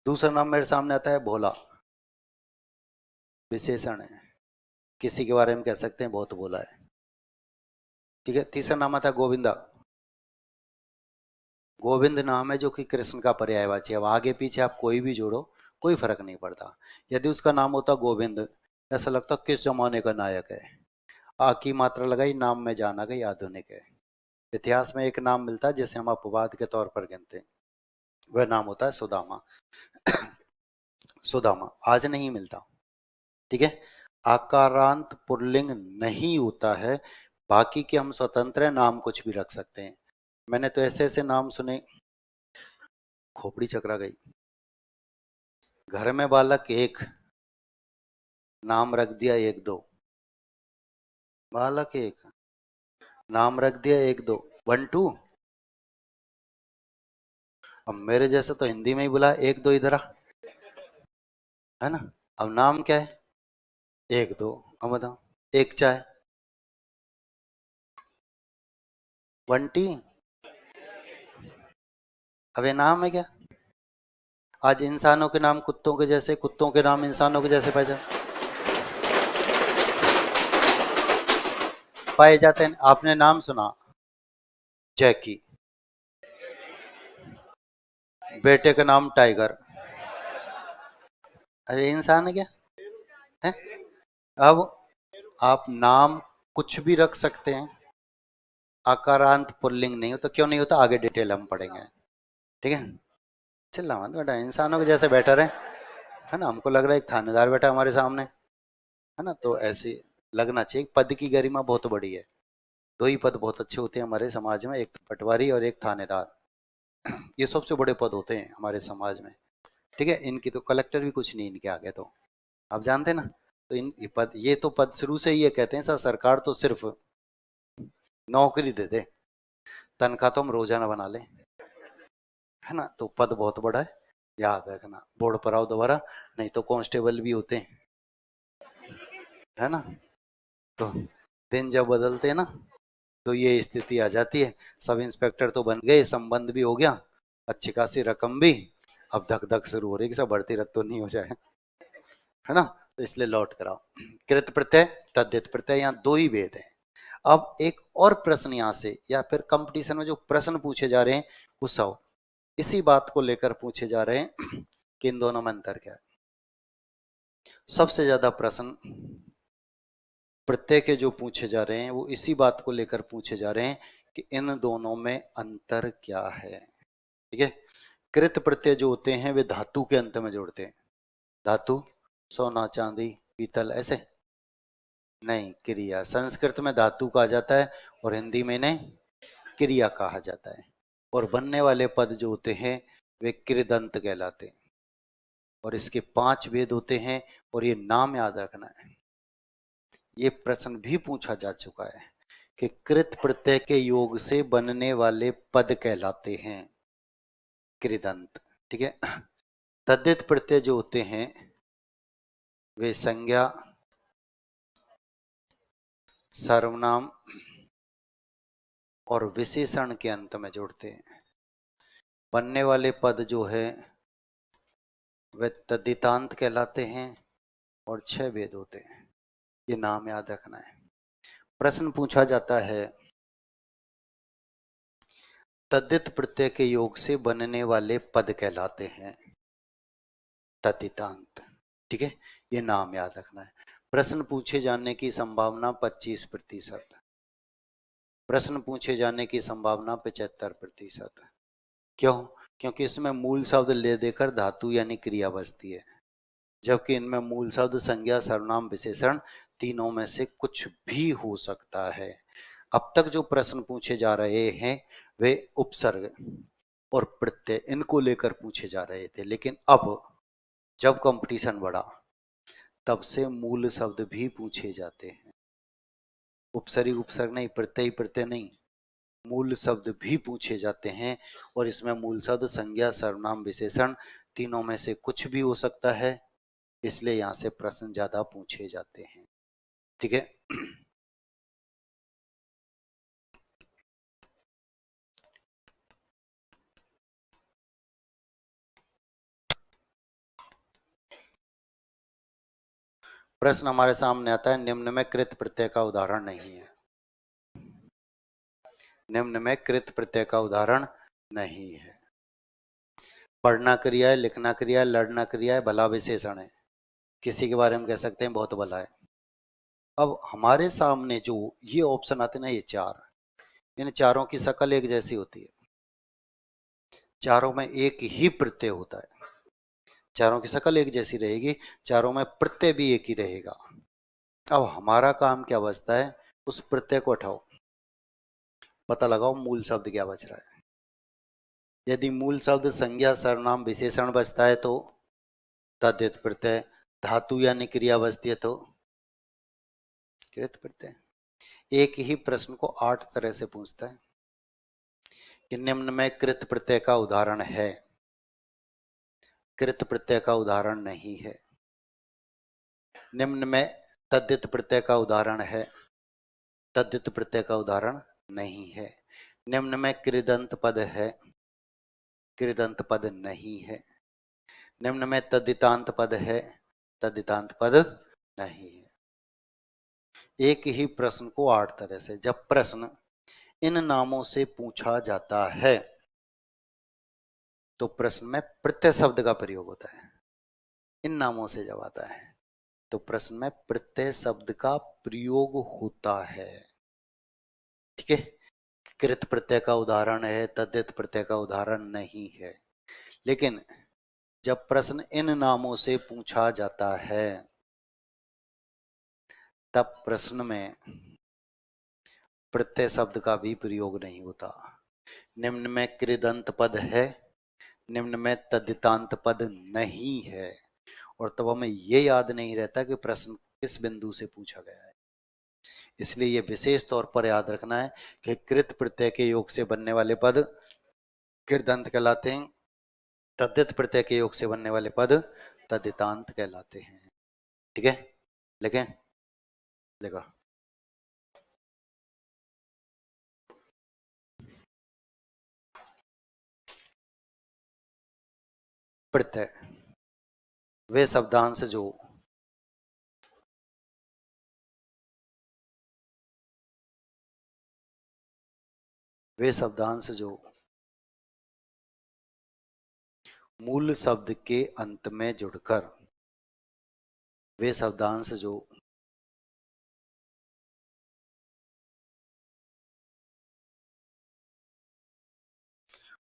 दूसरा नाम मेरे सामने आता है भोला, विशेषण है, किसी के बारे में कह सकते हैं बहुत भोला है। ठीक है, तीसरा नाम आता है गोविंदा, गोविंद नाम है जो कि कृष्ण का पर्यायवाची है। अब आगे पीछे आप कोई भी जोड़ो, कोई फर्क नहीं पड़ता। यदि उसका नाम होता गोविंद, ऐसा लगता किस जमाने का नायक है, आ की मात्रा लगाई, नाम में जाना गई, आधुनिक है। इतिहास में एक नाम मिलता है जिसे हम अपवाद के तौर पर गिनते हैं, वह नाम होता है सुदामा। सुदामा आज नहीं मिलता। ठीक है, आकारांत पुल्लिंग नहीं होता है, बाकी के हम स्वतंत्र नाम कुछ भी रख सकते हैं। मैंने तो ऐसे ऐसे नाम सुने, खोपड़ी चकरा गई, घर में बालक एक, नाम रख दिया एक दो, बालक एक, नाम रख दिया एक दो, 1 2। अब मेरे जैसे तो हिंदी में ही बुला एक दो इधर आ, है ना। अब नाम क्या है, एक दो, अब बताओ, एक चाय, बंटी, अब ये नाम है क्या। आज इंसानों के नाम कुत्तों के जैसे, कुत्तों के नाम इंसानों के जैसे पाए जाते हैं। आपने नाम सुना जैकी, बेटे का नाम टाइगर, अरे इंसान है क्या है। अब आप नाम कुछ भी रख सकते हैं, आकारांत पुल्लिंग नहीं हो तो क्यों नहीं होता, आगे डिटेल हम पढ़ेंगे। ठीक है, चिल्ला मत बेटा, इंसानों के जैसे बेटर है ना। हमको लग रहा है एक थानेदार बैठा हमारे सामने, है ना, तो ऐसे लगना चाहिए। पद की गरिमा बहुत बड़ी है, दो ही पद बहुत अच्छे होते हैं हमारे समाज में, एक तो पटवारी और एक थानेदार, ये सबसे बड़े पद होते हैं हमारे समाज में। ठीक है, इनकी तो कलेक्टर भी कुछ नहीं इनके आगे, तो आप जानते हैं ना। तो इन ये तो पद शुरू से ही ये कहते हैं सर, सरकार तो सिर्फ नौकरी दे दे, तनख्वाह तो हम रोजाना बना लें, है ना। तो पद बहुत बड़ा है, याद रखना, बोर्ड पर आओ दोबारा, नहीं तो कांस्टेबल भी होते हैं, है ना। तो दिन जब बदलते हैं ना, तो ये स्थिति आ जाती है। सब इंस्पेक्टर तो बन गए, संबंध भी हो गया, अच्छी खासी रकम भी, अब धक धक शुरू हो रही कि सब बढ़ती रत तो नहीं हो जाए, है ना। तो इसलिए लौट कराओ, कृत प्रत्यय तद्धित प्रत्यय, यहाँ दो ही भेद है। अब एक और प्रश्न यहाँ से, या फिर कंपटीशन में जो प्रश्न पूछे जा रहे हैं वो सब इसी बात को लेकर पूछे जा रहे हैं कि इन दोनों में अंतर क्या है। सबसे ज्यादा प्रश्न प्रत्यय के जो पूछे जा रहे हैं वो इसी बात को लेकर पूछे जा रहे हैं कि इन दोनों में अंतर क्या है। ठीक है। कृत प्रत्यय जो होते हैं वे धातु के अंत में जोड़ते हैं। धातु, सोना चांदी पीतल, ऐसे नहीं, क्रिया। संस्कृत में धातु कहा जाता है और हिंदी में इन्हें क्रिया कहा जाता है। और बनने वाले पद जो होते हैं वे कृदंत कहलाते हैं। और इसके 5 भेद होते हैं और ये नाम याद रखना है। ये प्रश्न भी पूछा जा चुका है कि कृत प्रत्यय के योग से बनने वाले पद कहलाते हैं कृदंत। ठीक है। तद्धित प्रत्यय जो होते हैं वे संज्ञा, सर्वनाम और विशेषण के अंत में जोड़ते हैं। बनने वाले पद जो है वे तद्धितांत कहलाते हैं और 6 भेद होते हैं। ये नाम याद रखना है। प्रश्न पूछा जाता है तद्धित प्रत्यय के योग से बनने वाले पद कहलाते हैं तद्धितांत। ठीक है। ये नाम याद रखना है। प्रश्न पूछे जाने की संभावना 25%। प्रश्न पूछे जाने की संभावना 75%। क्यों? क्योंकि इसमें मूल शब्द ले देकर धातु यानी क्रिया बचती है, जबकि इनमें मूल शब्द संज्ञा सर्वनाम विशेषण तीनों में से कुछ भी हो सकता है। अब तक जो प्रश्न पूछे जा रहे हैं वे उपसर्ग और प्रत्यय इनको लेकर पूछे जा रहे थे, लेकिन अब जब कंपटीशन बढ़ा तब से मूल शब्द भी पूछे जाते हैं। उपसर्ग उपसर्ग नहीं, प्रत्यय प्रत्यय नहीं, मूल शब्द भी पूछे जाते हैं। और इसमें मूल शब्द संज्ञा सर्वनाम विशेषण तीनों में से कुछ भी हो सकता है, इसलिए यहां से प्रश्न ज्यादा पूछे जाते हैं। ठीक है। प्रश्न हमारे सामने आता है निम्न में कृत प्रत्यय का उदाहरण नहीं है। निम्न में कृत प्रत्यय का उदाहरण नहीं है। पढ़ना क्रिया है, लिखना क्रिया है, लड़ना क्रिया है, भला विशेषण है। किसी के बारे में कह सकते हैं बहुत भला है। अब हमारे सामने जो ये ऑप्शन आते हैं ना, ये चार, इन चारों की शकल एक जैसी होती है। चारों में एक ही प्रत्यय होता है। चारों की शकल एक जैसी रहेगी, चारों में प्रत्यय भी एक ही रहेगा। अब हमारा काम क्या बचता है, उस प्रत्यय को हटाओ, पता लगाओ मूल शब्द क्या बच रहा है। यदि मूल शब्द संज्ञा सर्वनाम विशेषण बचता है तो तद्धित प्रत्यय, धातु यानी क्रिया बचती है तो कृत प्रत्यय। एक ही प्रश्न को 8 तरह से पूछता है कि निम्न में कृत प्रत्यय का उदाहरण है, कृत प्रत्यय का उदाहरण नहीं है। निम्न में तद्धित प्रत्यय का उदाहरण है, तद्धित प्रत्यय का उदाहरण नहीं है। निम्न में कृदंत पद है, कृदंत पद नहीं है। निम्न में तद्धितांत पद है, तद्धितांत पद नहीं है। एक ही प्रश्न को 8 तरह से, जब प्रश्न इन नामों से पूछा जाता है तो प्रश्न में प्रत्यय शब्द का प्रयोग होता है। इन नामों से जब आता है तो प्रश्न में प्रत्यय शब्द का प्रयोग होता है। ठीक है। कृत प्रत्यय का उदाहरण है, तद्धित प्रत्यय का उदाहरण नहीं है। लेकिन जब प्रश्न इन नामों से पूछा जाता है तब प्रश्न में प्रत्यय शब्द का भी प्रयोग नहीं होता। निम्न में कृदंत पद है, निम्न में तद्धितांत पद नहीं है, और तब हमें ये याद नहीं रहता कि प्रश्न किस बिंदु से पूछा गया है। इसलिए ये विशेष तौर पर याद रखना है कि कृत प्रत्यय के योग से बनने वाले पद कृदंत कहलाते हैं, तद्धित प्रत्यय के योग से बनने वाले पद तद्धितांत कहलाते हैं। ठीक है। लिखें, लिखा। प्रत्यय वे शब्दांश जो मूल शब्द के अंत में जुड़कर वे शब्दांश जो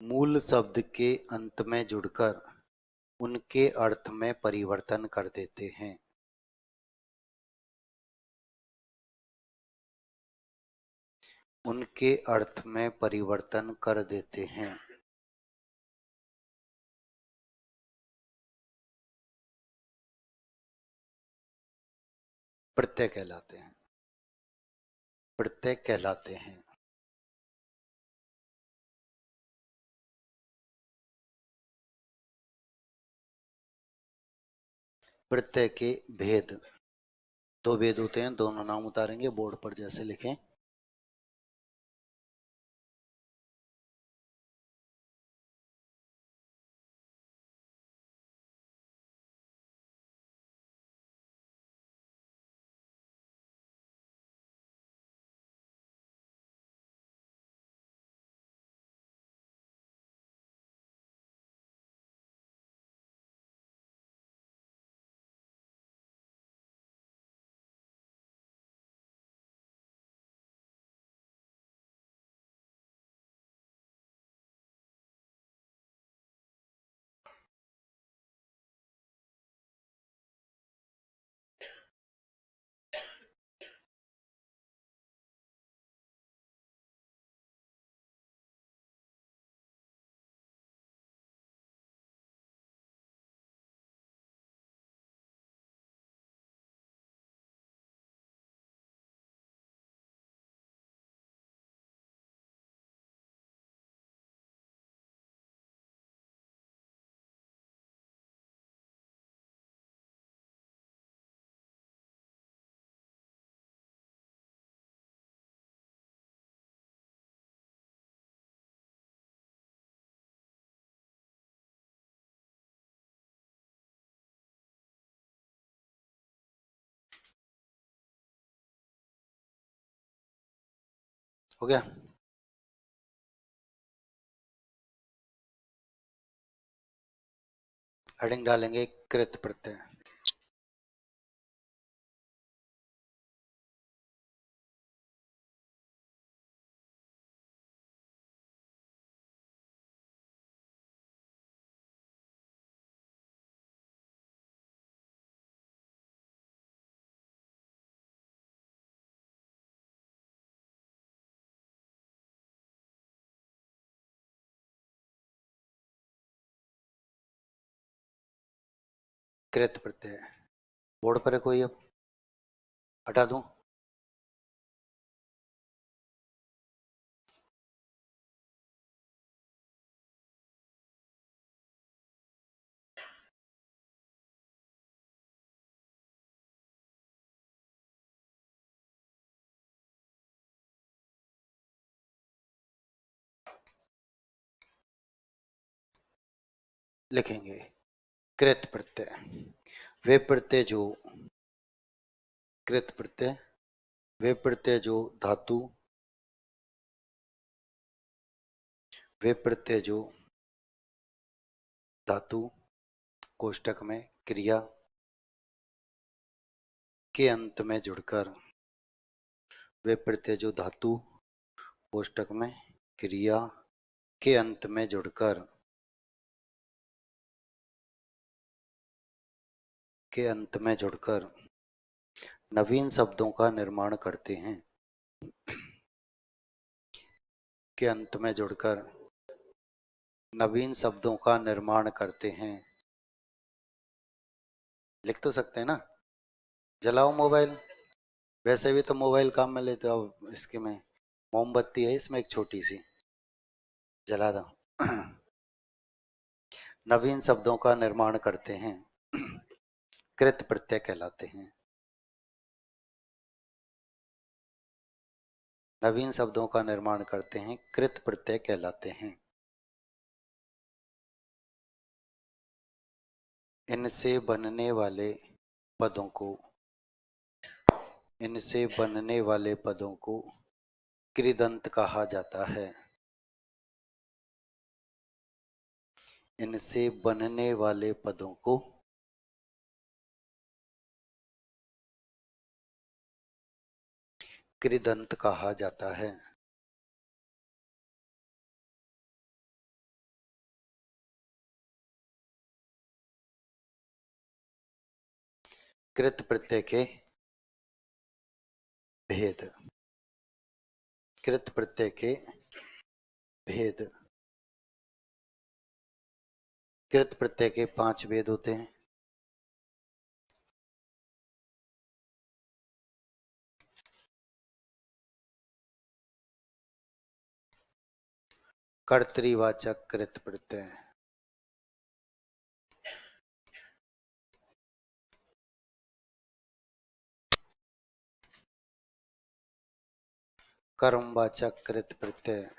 मूल शब्द के अंत में जुड़कर उनके अर्थ में परिवर्तन कर देते हैं। उनके अर्थ में परिवर्तन कर देते हैं। प्रत्यय कहलाते हैं। प्रत्यय कहलाते हैं। प्रत्यय के भेद, दो भेद होते हैं, दोनों नाम उतारेंगे बोर्ड पर जैसे लिखें। हो गया। हेडिंग डालेंगे कृत प्रत्यय। कृत प्रत्यय बोर्ड पर है कोई? अब हटा दूं? लिखेंगे कृत प्रत्यय। वे प्रत्यय जो कृत प्रत्यय, वे प्रत्यय जो धातु, वे प्रत्यय जो धातु कोष्टक में क्रिया के अंत में जुड़कर, वे प्रत्यय जो धातु कोष्टक में क्रिया के अंत में जुड़कर, के अंत में जुड़कर नवीन शब्दों का निर्माण करते हैं। के अंत में जुड़कर नवीन शब्दों का निर्माण करते हैं। लिख तो सकते हैं ना? जलाओ मोबाइल। वैसे भी तो मोबाइल काम में लेते हो। अब इसके में मोमबत्ती है, इसमें एक छोटी सी, जला दो। नवीन शब्दों का निर्माण करते हैं। कृत प्रत्यय कहलाते हैं। नवीन शब्दों का निर्माण करते हैं, कृत प्रत्यय कहलाते हैं। इनसे बनने वाले पदों को, इनसे बनने वाले पदों को कृदंत कहा जाता है। इनसे बनने वाले पदों को कृदंत कहा जाता है। कृत प्रत्यय के भेद। कृत प्रत्यय के भेद। कृत प्रत्यय के 5 भेद होते हैं। कर्तृवाचक कृत प्रत्यय, कर्मवाचक कृत प्रत्यय,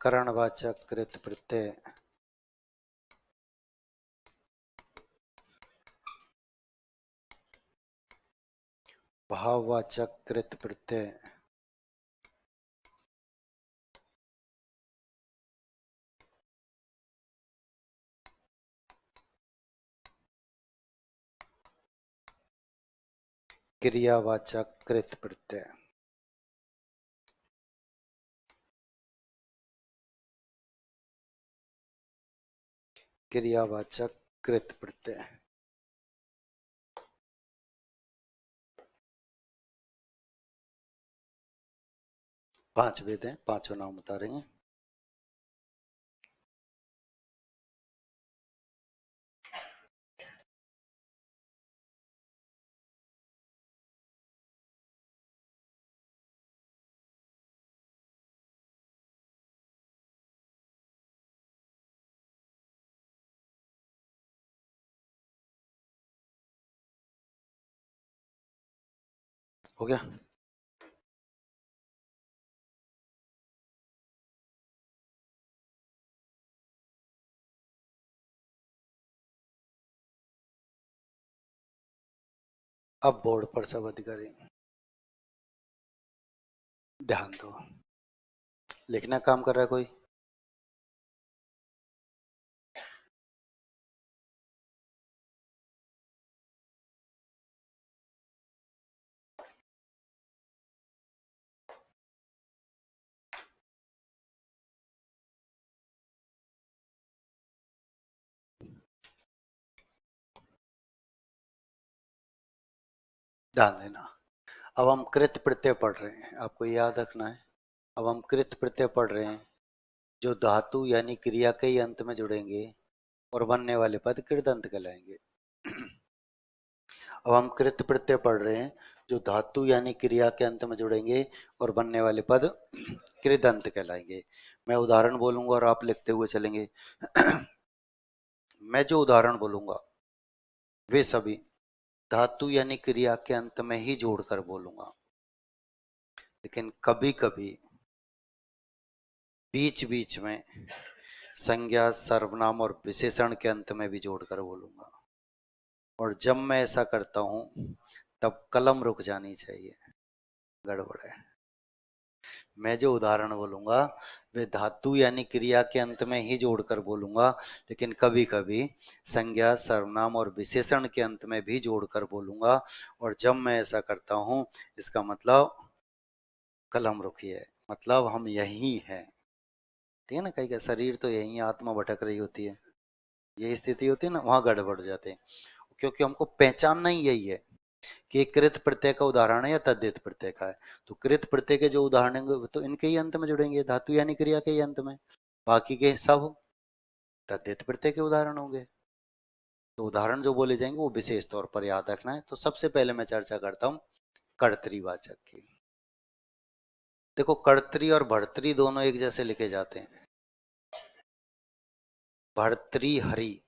करणवाचक कृत प्रत्यय, भाववाचक कृत प्रत्यय, क्रियावाचक कृत प्रत्यय। क्रियावाचक कृत प्रत्यय। पांच भेद हैं, पांचों नाम बता रहे हैं। हो गया। अब बोर्ड पर सब अधिकारी ध्यान दो। लिखना काम कर रहा है कोई? ध्यान देना। अब हम कृत प्रत्यय पढ़ रहे हैं, आपको याद रखना है। अब हम कृत प्रत्यय पढ़ रहे हैं जो धातु यानी क्रिया के ही अंत में जुड़ेंगे और बनने वाले पद कृदंत कहलाएंगे। अब हम कृत प्रत्यय पढ़ रहे हैं जो धातु यानी क्रिया के अंत में जुड़ेंगे और बनने वाले पद कृदंत कहलाएंगे। मैं उदाहरण बोलूंगा और आप लिखते हुए चलेंगे। मैं जो उदाहरण बोलूंगा वे सभी धातु यानी क्रिया के अंत में ही जोड़कर बोलूंगा, लेकिन कभी कभी बीच बीच में संज्ञा, सर्वनाम और विशेषण के अंत में भी जोड़कर बोलूंगा। और जब मैं ऐसा करता हूं तब कलम रुक जानी चाहिए, गड़बड़ है। मैं जो उदाहरण बोलूंगा वे धातु यानी क्रिया के अंत में ही जोड़कर बोलूंगा, लेकिन कभी कभी संज्ञा, सर्वनाम और विशेषण के अंत में भी जोड़कर बोलूंगा। और जब मैं ऐसा करता हूं इसका मतलब कलम रुकी है, मतलब हम यही हैं। ठीक है ना? कहीं का शरीर तो यही है, आत्मा भटक रही होती है, यही स्थिति होती है ना, वहां गड़बड़ जाते हैं। क्योंकि हमको पहचानना ही यही है कि एक कृत प्रत्यय का उदाहरण है या तद्धित प्रत्यय का है। तो कृत प्रत्यय के जो उदाहरण होंगे वो तो इनके ही अंत में जुड़ेंगे, धातु यानी क्रिया के ही अंत में। बाकी के सब तद्धित प्रत्यय के उदाहरण होंगे। तो उदाहरण जो बोले जाएंगे वो विशेष तौर पर याद रखना है। तो सबसे पहले मैं चर्चा करता हूँ कर्तृवाचक की। देखो, कर्तरी और भर्तरी दोनों एक जैसे लिखे जाते हैं। भर्तृहरि,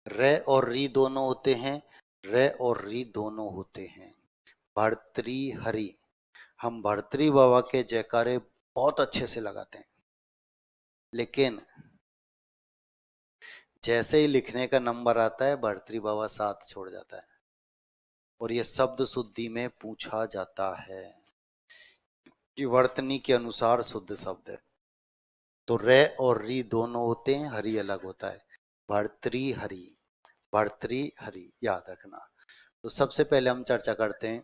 रे और री दोनों होते हैं, रे और री दोनों होते हैं। भर्तृहरि। हम भर्तृ बाबा के जयकारे बहुत अच्छे से लगाते हैं, लेकिन जैसे ही लिखने का नंबर आता है भर्तृ बाबा साथ छोड़ जाता है और ये शब्द शुद्धि में पूछा जाता है। कि वर्तनी के अनुसार शुद्ध शब्द है। तो रे और री दोनों होते हैं, हरि अलग होता है। भर्तृ हरि, भर्तृ हरि, याद रखना। तो सबसे पहले हम चर्चा करते हैं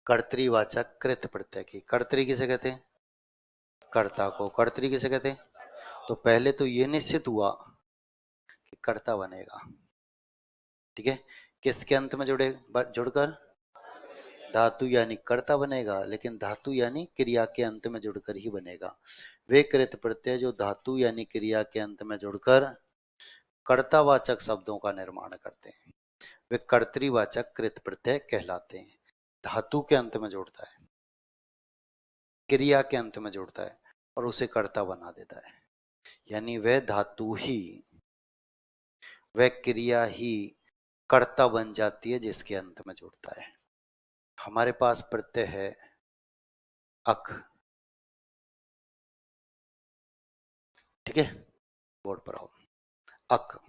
कर्तृवाचक कृत प्रत्यय की। कर्तृ किसे कहते हैं? कर्ता को। कर्तृ किसे कहते हैं? तो पहले तो ये निश्चित हुआ कि कर्ता बनेगा, ठीक है। किसके अंत में जुड़कर? धातु यानी कर्ता बनेगा, लेकिन धातु यानी क्रिया के अंत में जुड़कर ही बनेगा। वे कृत प्रत्यय जो धातु यानी क्रिया के अंत में जुड़कर कर्तावाचक शब्दों का निर्माण करते हैं, वे कर्तृवाचक कृत प्रत्यय कहलाते हैं। धातु के अंत में जुड़ता है, क्रिया के अंत में जुड़ता है और उसे कर्ता बना देता है। यानी वह धातु ही, वह क्रिया ही कर्ता बन जाती है जिसके अंत में जुड़ता है। हमारे पास प्रत्यय है अक, ठीक है, बोर्ड पर आओ। अक।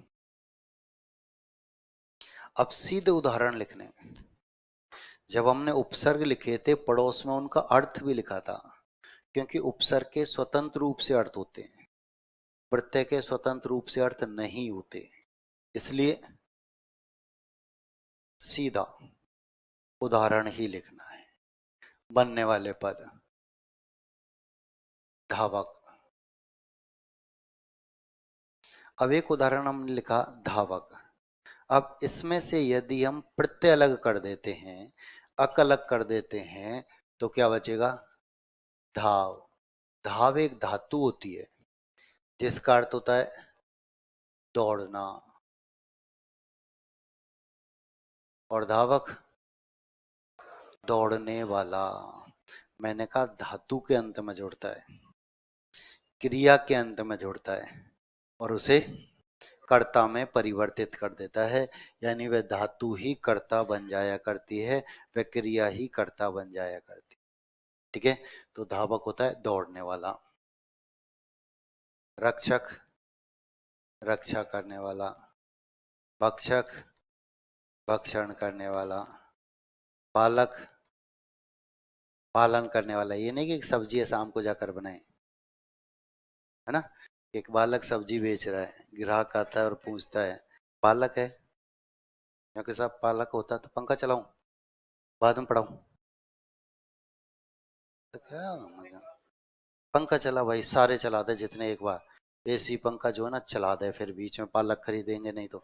अब सीधे उदाहरण लिखने, जब हमने उपसर्ग लिखे थे पड़ोस में उनका अर्थ भी लिखा था, क्योंकि उपसर्ग के स्वतंत्र रूप से अर्थ होते हैं, प्रत्यय के स्वतंत्र रूप से अर्थ नहीं होते, इसलिए सीधा उदाहरण ही लिखना है। बनने वाले पद धावक। अब एक उदाहरण हमने लिखा धावक। अब इसमें से यदि हम प्रत्यय अलग कर देते हैं, अक अलग कर देते हैं, तो क्या बचेगा? धाव। धाव एक धातु होती है जिसका अर्थ होता है दौड़ना, और धावक दौड़ने वाला। मैंने कहा धातु के अंत में जुड़ता है, क्रिया के अंत में जुड़ता है और उसे कर्ता में परिवर्तित कर देता है। यानी वह धातु ही कर्ता बन जाया करती है, वह क्रिया ही कर्ता बन जाया करती है, ठीक है। तो धावक होता है दौड़ने वाला। रक्षक, रक्षा करने वाला। भक्षक, भक्षण करने वाला। पालक, पालन करने वाला। ये नहीं कि सब्जी शाम को जाकर बनाए, है ना। एक बालक सब्जी बेच रहा है, ग्राहक आता है और पूछता है पालक है? क्योंकि साहब पालक होता तो पंखा चलाऊं, बाद में पढ़ाऊं? तो क्या मजा, पंखा चला भाई, सारे चला दे जितने एक बार। एसी पंखा जो है ना चला दे, फिर बीच में पालक खरीदेंगे नहीं तो।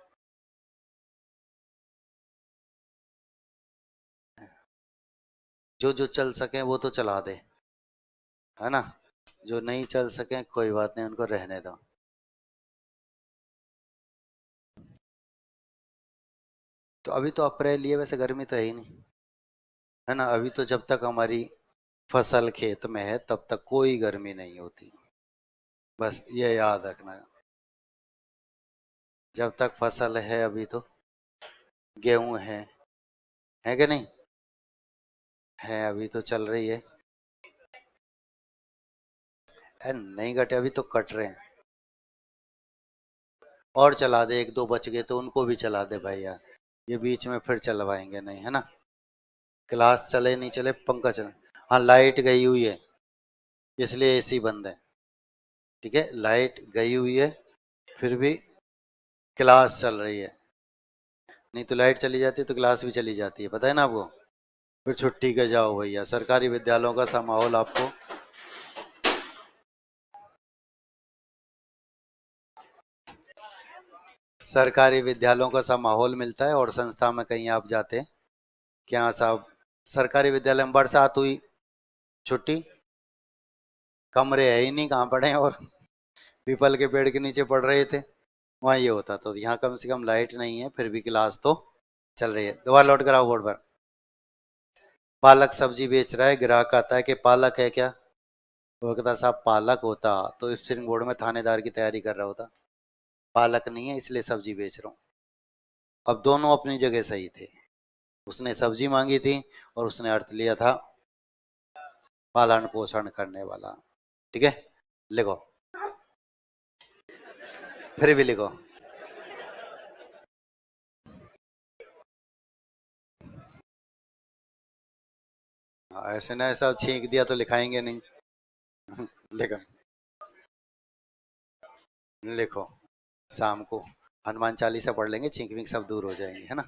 जो जो चल सके वो तो चला दे, है ना। जो नहीं चल सके कोई बात नहीं, उनको रहने दो। तो अभी तो अप्रैल ही है, वैसे गर्मी तो है ही नहीं, है ना। अभी तो जब तक हमारी फसल खेत में है तब तक कोई गर्मी नहीं होती, बस ये याद रखना। जब तक फसल है अभी तो गेहूं है कि नहीं? है, अभी तो चल रही है। नहीं कटे, अभी तो कट रहे हैं। और चला दे, एक दो बच गए तो उनको भी चला दे भाई यार, ये बीच में फिर चलवाएंगे नहीं, है ना। क्लास चले नहीं चले, पंखा चले। हाँ, लाइट गई हुई है इसलिए एसी बंद है, ठीक है। लाइट गई हुई है फिर भी क्लास चल रही है, नहीं तो लाइट चली जाती है तो क्लास भी चली जाती है, पता है ना आपको। फिर छुट्टी के जाओ भैया। सरकारी विद्यालयों का सा माहौल आपको, सरकारी विद्यालयों का सा माहौल मिलता है, और संस्था में कहीं आप जाते हैं क्या साहब, सरकारी विद्यालय में बरसात हुई, छुट्टी, कमरे है ही नहीं, कहाँ पढ़े, और पीपल के पेड़ के नीचे पढ़ रहे थे, वहाँ ये होता। तो यहाँ कम से कम लाइट नहीं है फिर भी क्लास तो चल रही है। दोबारा लौट कर आओ बोर्ड पर। पालक सब्जी बेच रहा है, ग्राहक आता है कि पालक है क्या? वो कहता साहब पालक होता तो स्प्रिंग बोर्ड में थानेदार की तैयारी कर रहा होता, पालक नहीं है इसलिए सब्जी बेच रहा हूँ। अब दोनों अपनी जगह सही थे, उसने सब्जी मांगी थी और उसने अर्थ लिया था पालन पोषण करने वाला, ठीक है। लिखो, फिर भी लिखो। ऐसे ना ऐसा छींक दिया तो लिखाएंगे नहीं। लिखो, लिखो, शाम को हनुमान चालीसा पढ़ लेंगे, छींक वींक सब दूर हो जाएंगे, है ना।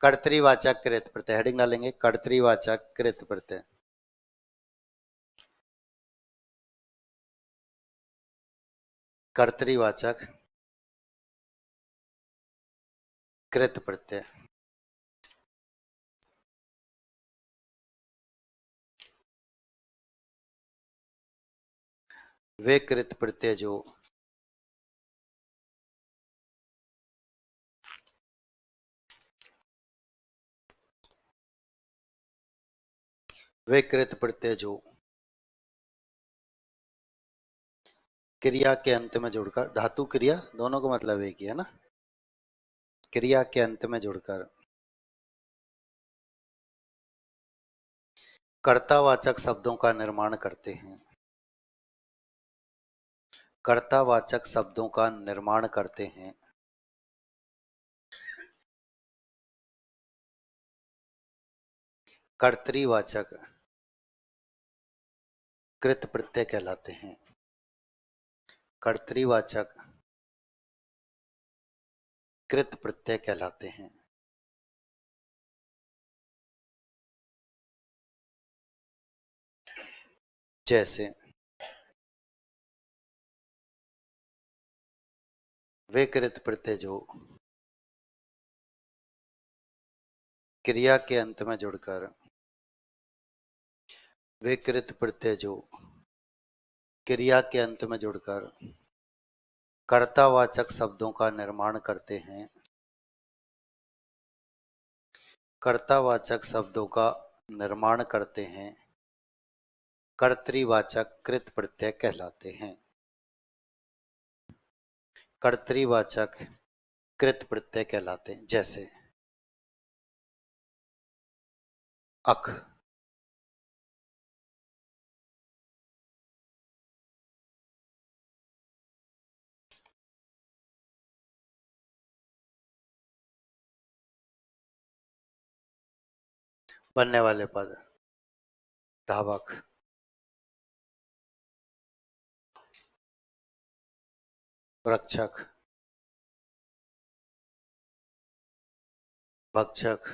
कर्तृवाचक कृत प्रत्यय, हेडिंग डालेंगे कर्तृवाचक कृत प्रत्यय। कर्तृवाचक कृत प्रत्यय। वे कृत प्रत्यय जो वे कृत प्रत्यय जो क्रिया के अंत में जुड़कर, धातु क्रिया दोनों का मतलब एक ही है ना, क्रिया के अंत में जुड़कर कर्तावाचक शब्दों का निर्माण करते हैं। कर्तावाचक शब्दों का निर्माण करते हैं। कर्तृवाचक कृत प्रत्यय कहलाते हैं। कर्तृवाचक कृत प्रत्यय कहलाते हैं। जैसे वे कृत प्रत्यय जो क्रिया के अंत में जुड़कर वे कृत प्रत्यय जो क्रिया के अंत में जुड़कर कर्तावाचक शब्दों का निर्माण करते हैं। कर्तावाचक शब्दों का निर्माण करते हैं। कर्तृवाचक कृत प्रत्यय कहलाते हैं। कर्तृवाचक कृत प्रत्यय कहलाते हैं। जैसे अख, बनने वाले पद धावक, रक्षक, भक्षक,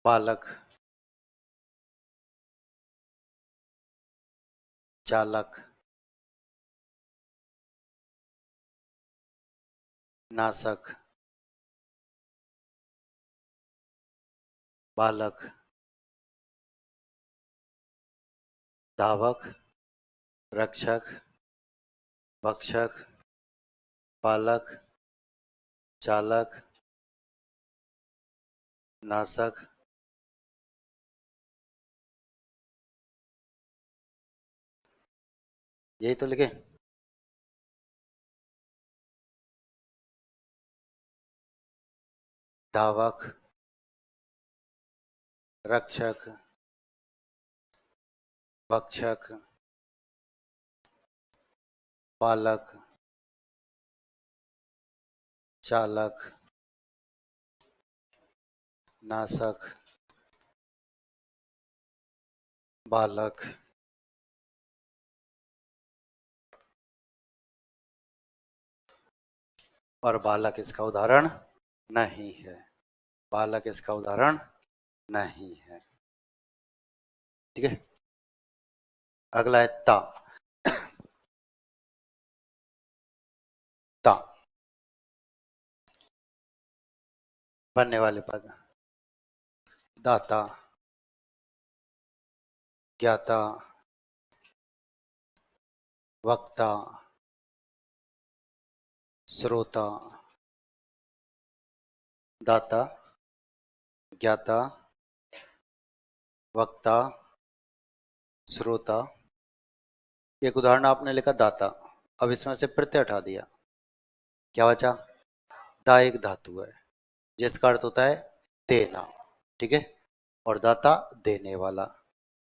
पालक, चालक, नाशक, बालक, धावक, रक्षक, भक्षक, पालक, चालक, नाशक, यही तो लिखे। धावक, रक्षक, भक्षक, पालक, चालक, नाशक, बालक, और बालक इसका उदाहरण नहीं है। बालक इसका उदाहरण नहीं है। ठीक है, अगला है ता। ता बनने वाले पद दाता, ज्ञाता, वक्ता, श्रोता। दाता, ज्ञाता, वक्ता, श्रोता। एक उदाहरण आपने लिखा दाता, अब इसमें से प्रत्यय हटा दिया, क्या बचा? दा एक धातु है जिसका अर्थ होता है देना, ठीक है, और दाता देने वाला।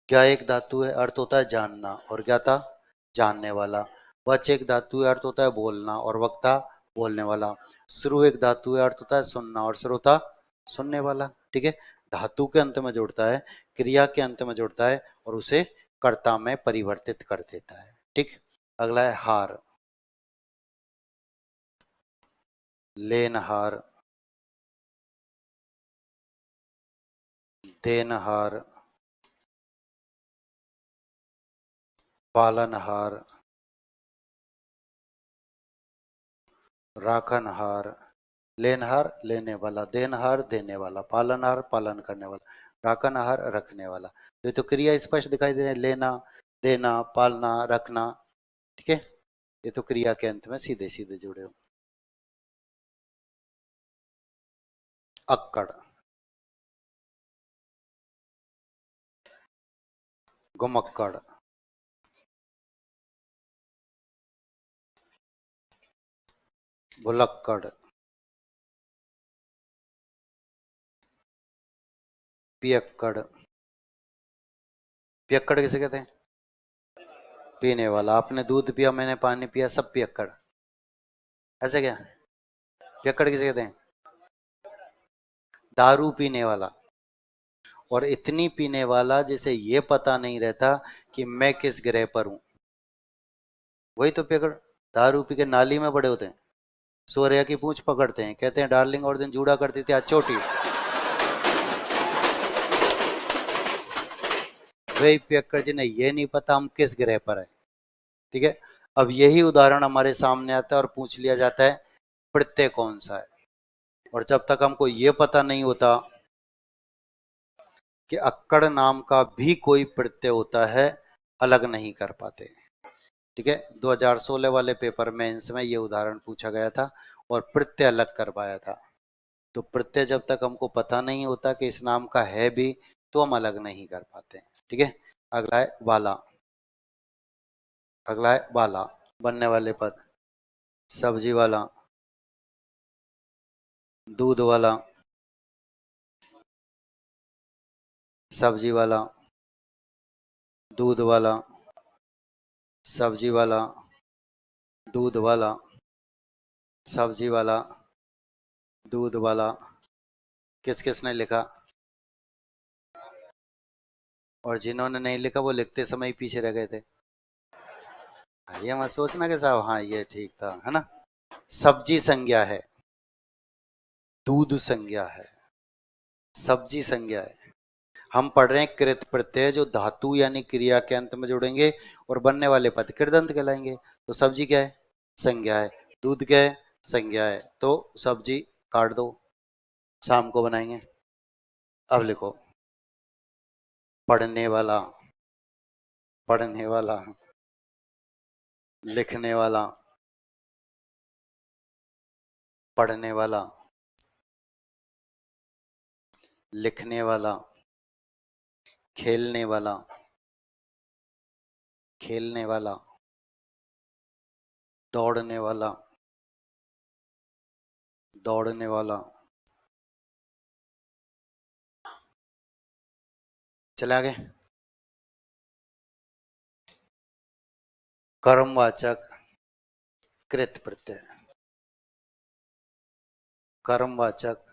ज्ञा एक धातु है, अर्थ होता है जानना, और ज्ञाता जानने वाला। वच एक धातु है, अर्थ होता है बोलना, और वक्ता बोलने वाला। श्रु एक धातु है, अर्थ होता है सुनना, और श्रोता सुनने वाला। ठीक है, धातु के अंत में जुड़ता है, क्रिया के अंत में जुड़ता है और उसे कर्ता में परिवर्तित कर देता है। ठीक, अगला है हार। लेनहार, देनहार, पालनहार, राखनहार। लेनहार लेने वाला, देनहार देने वाला, पालनहार पालन करने वाला, राखनहार रखने वाला। तो ये तो क्रिया स्पष्ट दिखाई दे रहे हैं, लेना, देना, पालना, रखना। ठीक है, ये तो क्रिया के अंत में सीधे सीधे जुड़े हो। अक्कड़, घुमक्कड़, भुलक्कड़, पियक्कड़। पियक्कड़ किसे कहते हैं? पीने वाला। आपने दूध पिया, मैंने पानी पिया, सब पियक्कड़। ऐसे क्या? पियक्कड़ किसे कहते हैं? दारू पीने वाला, और इतनी पीने वाला जिसे ये पता नहीं रहता कि मैं किस ग्रह पर हूं, वही तो पियक्कड़। दारू पी के नाली में बड़े होते हैं, सूर्या की पूंछ पकड़ते हैं, कहते हैं डार्लिंग और दिन जूड़ा करती थी, आज चोटी। वही पियक्कड़ जिन्हें ये नहीं पता हम किस ग्रह पर है। ठीक है, अब यही उदाहरण हमारे सामने आता है और पूछ लिया जाता है प्रत्यय कौन सा है, और जब तक हमको ये पता नहीं होता कि अक्कड़ नाम का भी कोई प्रत्यय होता है, अलग नहीं कर पाते। ठीक है, 2016 वाले पेपर में इसमें ये उदाहरण पूछा गया था और प्रत्यय अलग करवाया था। तो प्रत्यय जब तक हमको पता नहीं होता कि इस नाम का है भी, तो हम अलग नहीं कर पाते। ठीक है, अगला है वाला। अगला है वाला, बनने वाले पद। सब्जी वाला, दूध वाला, सब्जी वाला, दूध वाला, सब्जी वाला, दूध वाला, सब्जी वाला, दूध वाला। किस किसने लिखा? और जिन्होंने नहीं लिखा वो लिखते समय ही पीछे रह गए थे। ये मत सोचना कि साहब हाँ ये ठीक था, है ना। सब्जी संज्ञा है, दूध संज्ञा है, सब्जी संज्ञा है। हम पढ़ रहे हैं कृत प्रत्यय जो धातु यानी क्रिया के अंत में जुड़ेंगे और बनने वाले पद कृदंत कहलाएंगे। तो सब्जी क्या है? संज्ञा है। दूध क्या है? संज्ञा है। तो सब्जी काट दो, शाम को बनाएंगे। अब लिखो, पढ़ने वाला, पढ़ने वाला, लिखने वाला, पढ़ने वाला, लिखने वाला, खेलने वाला, खेलने वाला, दौड़ने वाला, दौड़ने वाला। चले आगे। कर्मवाचक कृत प्रत्यय, कर्मवाचक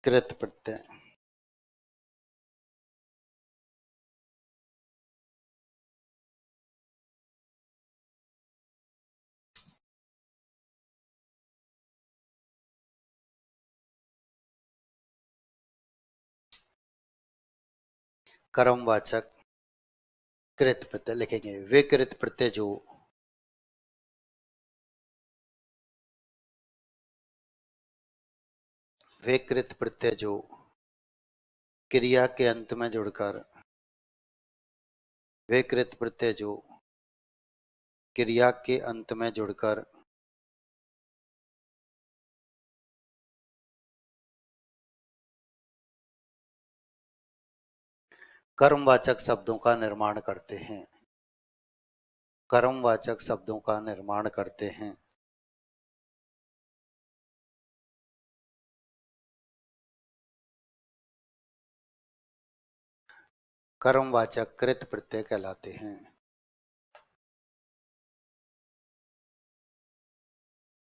कृत प्रत्यय। कर्मवाचक कृत प्रत्यय लिखेंगे, वे कृत प्रत्यय जो वे कृत प्रत्यय जो क्रिया के अंत में जुड़कर, वे कृत प्रत्यय जो क्रिया के अंत में जुड़कर कर्मवाचक शब्दों का निर्माण करते हैं, कर्मवाचक शब्दों का निर्माण करते हैं। कर्मवाचक कृत प्रत्यय कहलाते हैं।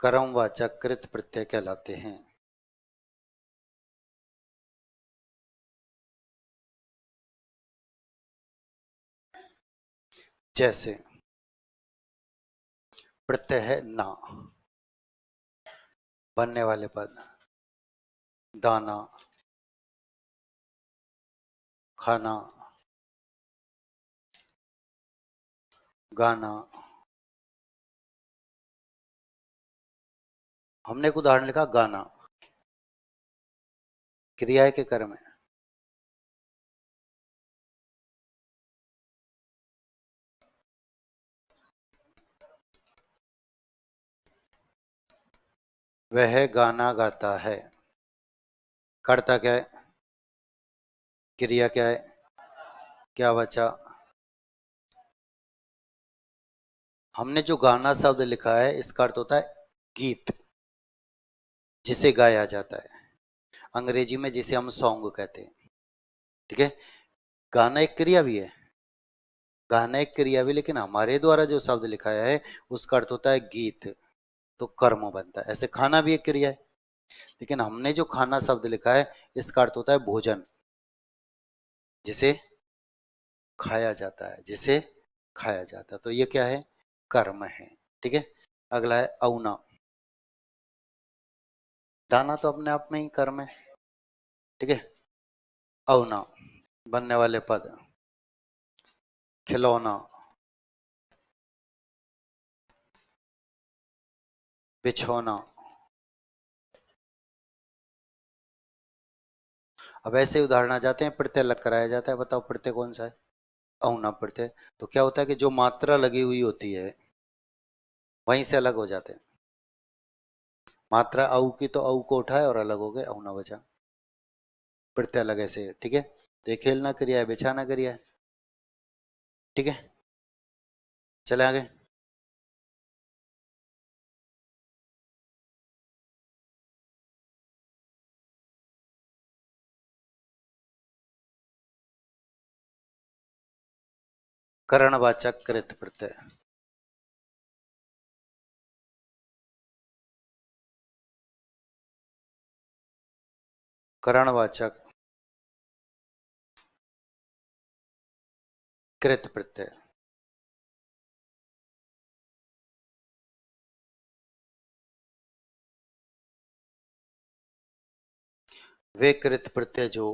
कर्मवाचक कृत प्रत्यय कहलाते हैं। जैसे प्रत्यय है ना, बनने वाले पद दाना, खाना, गाना। हमने एक उदाहरण लिखा गाना, क्रिया है कि कर्म है? वह गाना गाता है, करता क्या है? क्रिया क्या है? क्या बचा? हमने जो गाना शब्द लिखा है इसका अर्थ होता है गीत, जिसे गाया जाता है, अंग्रेजी में जिसे हम सॉन्ग कहते हैं। ठीक है, गाना एक क्रिया भी है, गाना एक क्रिया भी, लेकिन हमारे द्वारा जो शब्द लिखाया है उसका अर्थ होता है गीत, तो कर्म बनता है। ऐसे खाना भी एक क्रिया है, लेकिन हमने जो खाना शब्द लिखा है इसका अर्थ होता है भोजन, जिसे खाया जाता है, जिसे खाया जाता है, तो ये क्या है? कर्म है। ठीक है, अगला है अउना। दाना तो अपने आप में ही कर्म है। ठीक है, अउना, बनने वाले पद खिलौना, बिछौना। अब ऐसे उदाहरण आ जाते हैं, प्रत्यय अलग कराया जाता है, बताओ प्रत्यय कौन सा है? अउना प्रत्यय। तो क्या होता है कि जो मात्रा लगी हुई होती है वहीं से अलग हो जाते हैं। मात्रा अऊ की तो अऊ को उठाए और अलग हो गए, अउना बचा, प्रत्यय अलग ऐसे। ठीक है, तो ये खेलना क्रिया है, बिछाना क्रिया है। ठीक है, चले आगे। करणवाचक कृत प्रत्यय, करणवाचक कृत प्रत्यय। वे कृत प्रत्यय जो,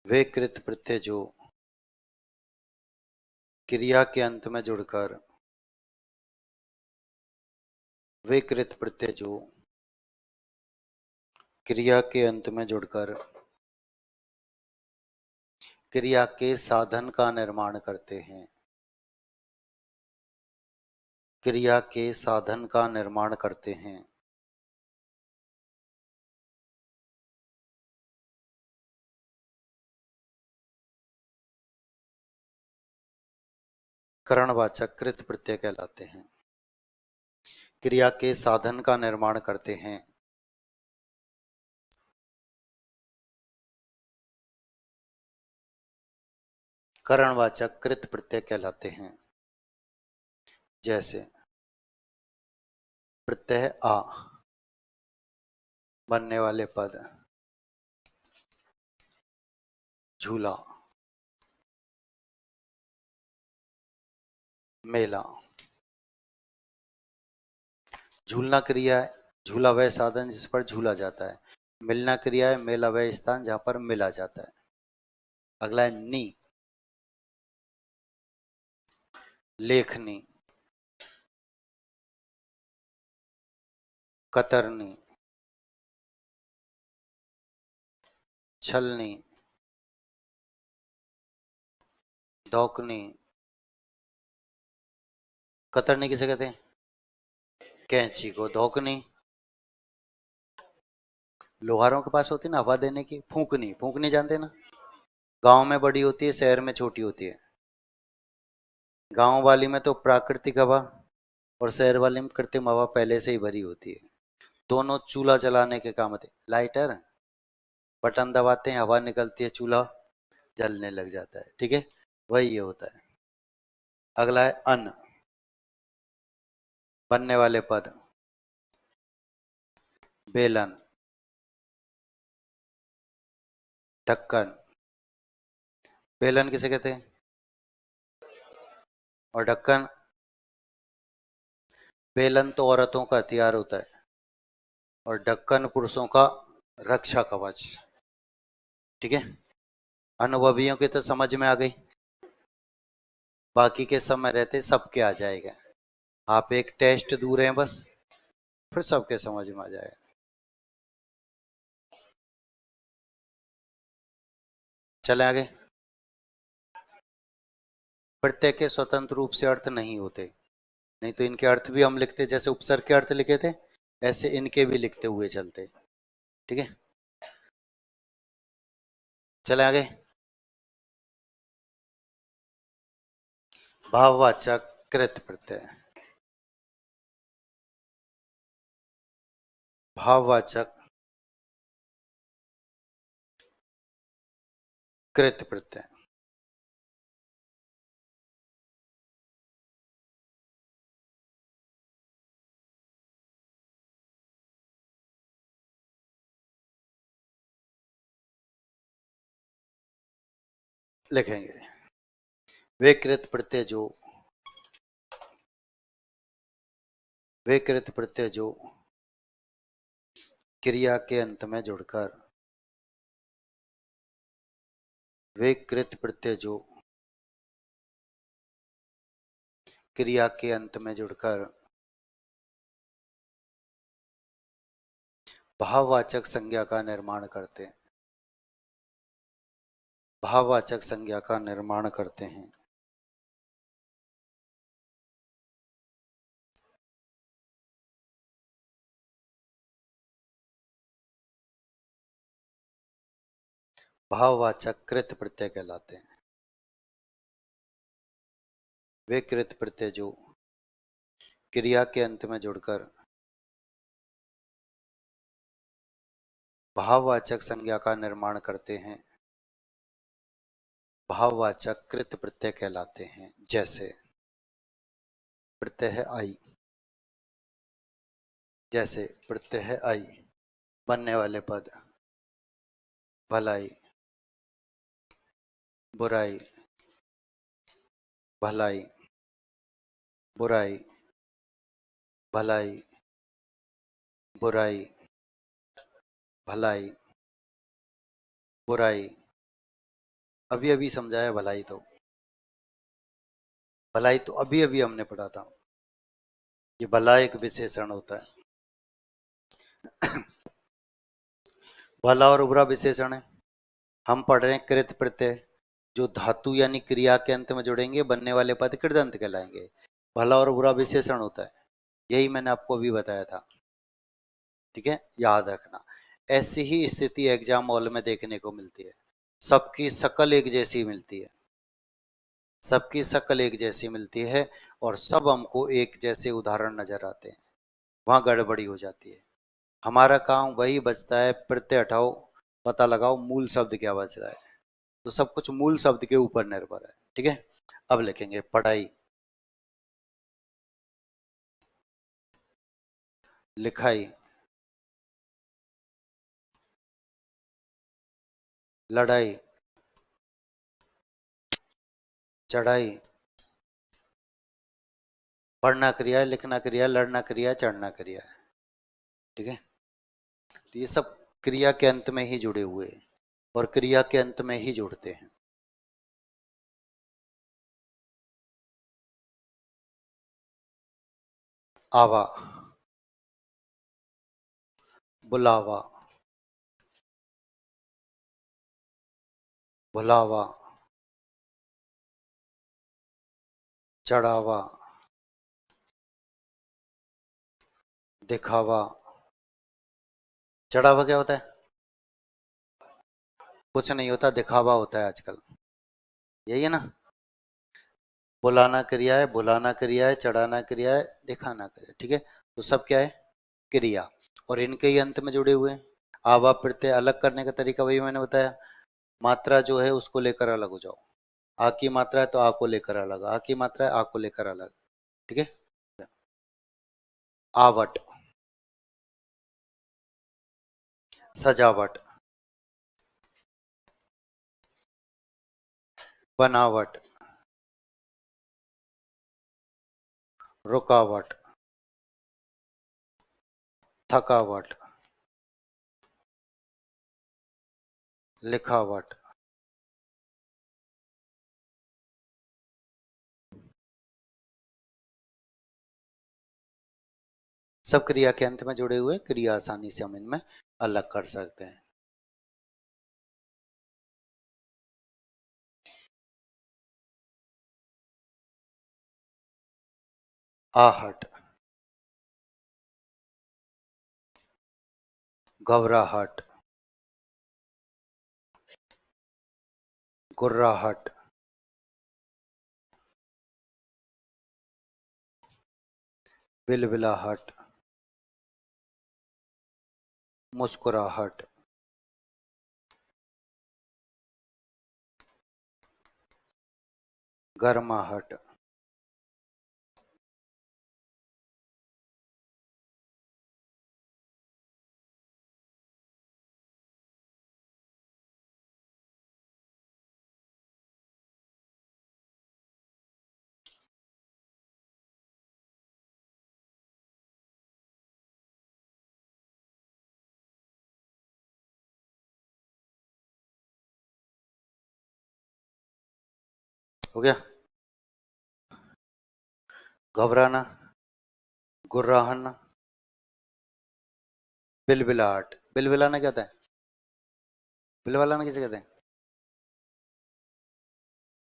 वे कृत प्रत्यय जो क्रिया के अंत में जुड़कर, वे कृत प्रत्यय जो क्रिया के अंत में जुड़कर क्रिया के साधन का निर्माण करते हैं, क्रिया के साधन का निर्माण करते हैं। करणवाचक कृत प्रत्यय कहलाते हैं, क्रिया के साधन का निर्माण करते हैं। करणवाचक कृत प्रत्यय कहलाते हैं। जैसे प्रत्यय आ, बनने वाले पद झूला, मेला। झूलना क्रिया है, झूला वह साधन जिस पर झूला जाता है। मिलना क्रिया है, मेला वह स्थान जहां पर मिला जाता है। अगला है नी, लेखनी, कतरनी, छलनी, धौकनी। कतरनी किसे कहते हैं? कैंची को। धौकनी लोहारों के पास होती है ना हवा देने की। फूंकनी, फूंकनी जानते हैं ना, गांव में बड़ी होती है, शहर में छोटी होती है। गांव वाली में तो प्राकृतिक हवा और शहर वाली में कृत्रिम हवा पहले से ही भरी होती है। दोनों चूल्हा जलाने के काम आते। लाइटर, बटन दबाते हैं, हवा निकलती है, चूल्हा जलने लग जाता है। ठीक है, वही ये होता है। अगला है अन्न, बनने वाले पद बेलन, ढक्कन, बेलन किसे कहते हैं? और ढक्कन? बेलन तो औरतों का हथियार होता है और ढक्कन पुरुषों का रक्षा कवच। ठीक है, अनुभवियों के तो समझ में आ गई, बाकी के समय रहते सबके आ जाएगा। आप एक टेस्ट दूर हैं बस, फिर सबके समझ में आ जाएगा। चले आगे। प्रत्यय के स्वतंत्र रूप से अर्थ नहीं होते, नहीं तो इनके अर्थ भी हम लिखते, जैसे उपसर्ग के अर्थ लिखे थे ऐसे इनके भी लिखते हुए चलते। ठीक है, चले आगे। भाववाचक कृत प्रत्यय। भाववाचक कृत प्रत्यय। लिखेंगे वे कृत प्रत्यय जो, वे कृत प्रत्यय जो क्रिया के अंत में जुड़कर, वे कृत प्रत्यय जो क्रिया के अंत में जुड़कर भाववाचक संज्ञा का निर्माण करते हैं, भाववाचक संज्ञा का निर्माण करते हैं। भाववाचक कृत प्रत्यय कहलाते हैं। वे कृत प्रत्यय जो क्रिया के अंत में जुड़कर भाववाचक संज्ञा का निर्माण करते हैं, भाववाचक कृत प्रत्यय कहलाते हैं। जैसे प्रत्यय है आई, जैसे प्रत्यय है आई, बनने वाले पद भलाई, बुराई, भलाई, बुराई, भलाई, बुराई, भलाई, बुराई। अभी अभी समझाया भलाई, तो भलाई तो अभी अभी हमने पढ़ा था। ये भला एक विशेषण होता है। भला और बुरा विशेषण है। हम पढ़ रहे हैं कृत प्रत्यय जो धातु यानी क्रिया के अंत में जुड़ेंगे, बनने वाले पद कृदंत कहलाएंगे। भला और बुरा विशेषण होता है, यही मैंने आपको अभी बताया था। ठीक है, याद रखना। ऐसी ही स्थिति एग्जाम हॉल में देखने को मिलती है, सबकी शकल एक जैसी मिलती है, सबकी शकल एक जैसी मिलती है और सब हमको एक जैसे उदाहरण नजर आते हैं, वहां गड़बड़ी हो जाती है। हमारा काम वही बचता है, प्रत्यय हटाओ, पता लगाओ मूल शब्द क्या बच रहा है। तो सब कुछ मूल शब्द के ऊपर निर्भर है। ठीक है, अब लिखेंगे पढ़ाई, लिखाई, लड़ाई, चढ़ाई। पढ़ना क्रिया है, लिखना क्रिया, लड़ना क्रिया, चढ़ना क्रिया है। ठीक है, तो ये सब क्रिया के अंत में ही जुड़े हुए हैं और क्रिया के अंत में ही जुड़ते हैं। आवा, बुलावा, भुलावा, चढ़ावा, दिखावा। चढ़ावा क्या होता है? कुछ नहीं होता, दिखावा होता है आजकल, यही है ना। बुलाना क्रिया है, बुलाना क्रिया है, चढ़ाना क्रिया है, दिखाना क्रिया। ठीक है, तो सब क्या है? क्रिया, और इनके ही अंत में जुड़े हुए हैं। आवा प्रत्यय अलग करने का तरीका वही मैंने बताया, मात्रा जो है उसको लेकर अलग हो जाओ। आ की मात्रा है तो आ को लेकर अलग, आ की मात्रा है आ को लेकर अलग। ठीक है, आवट, सजावट, बनावट, रुकावट, थकावट, लिखावट। सब क्रिया के अंत में जुड़े हुए क्रिया आसानी से हम इनमें अलग कर सकते हैं। आहट, घबराहट, गुर्राहट, बिलबिलाहट, मुस्कुराहट, गर्माहट। हो गया। घबराना, गुर्राहना, बिलबिलाहट। बिलबिलाना क्या होता है? बिलबिलाना किसे कहते हैं?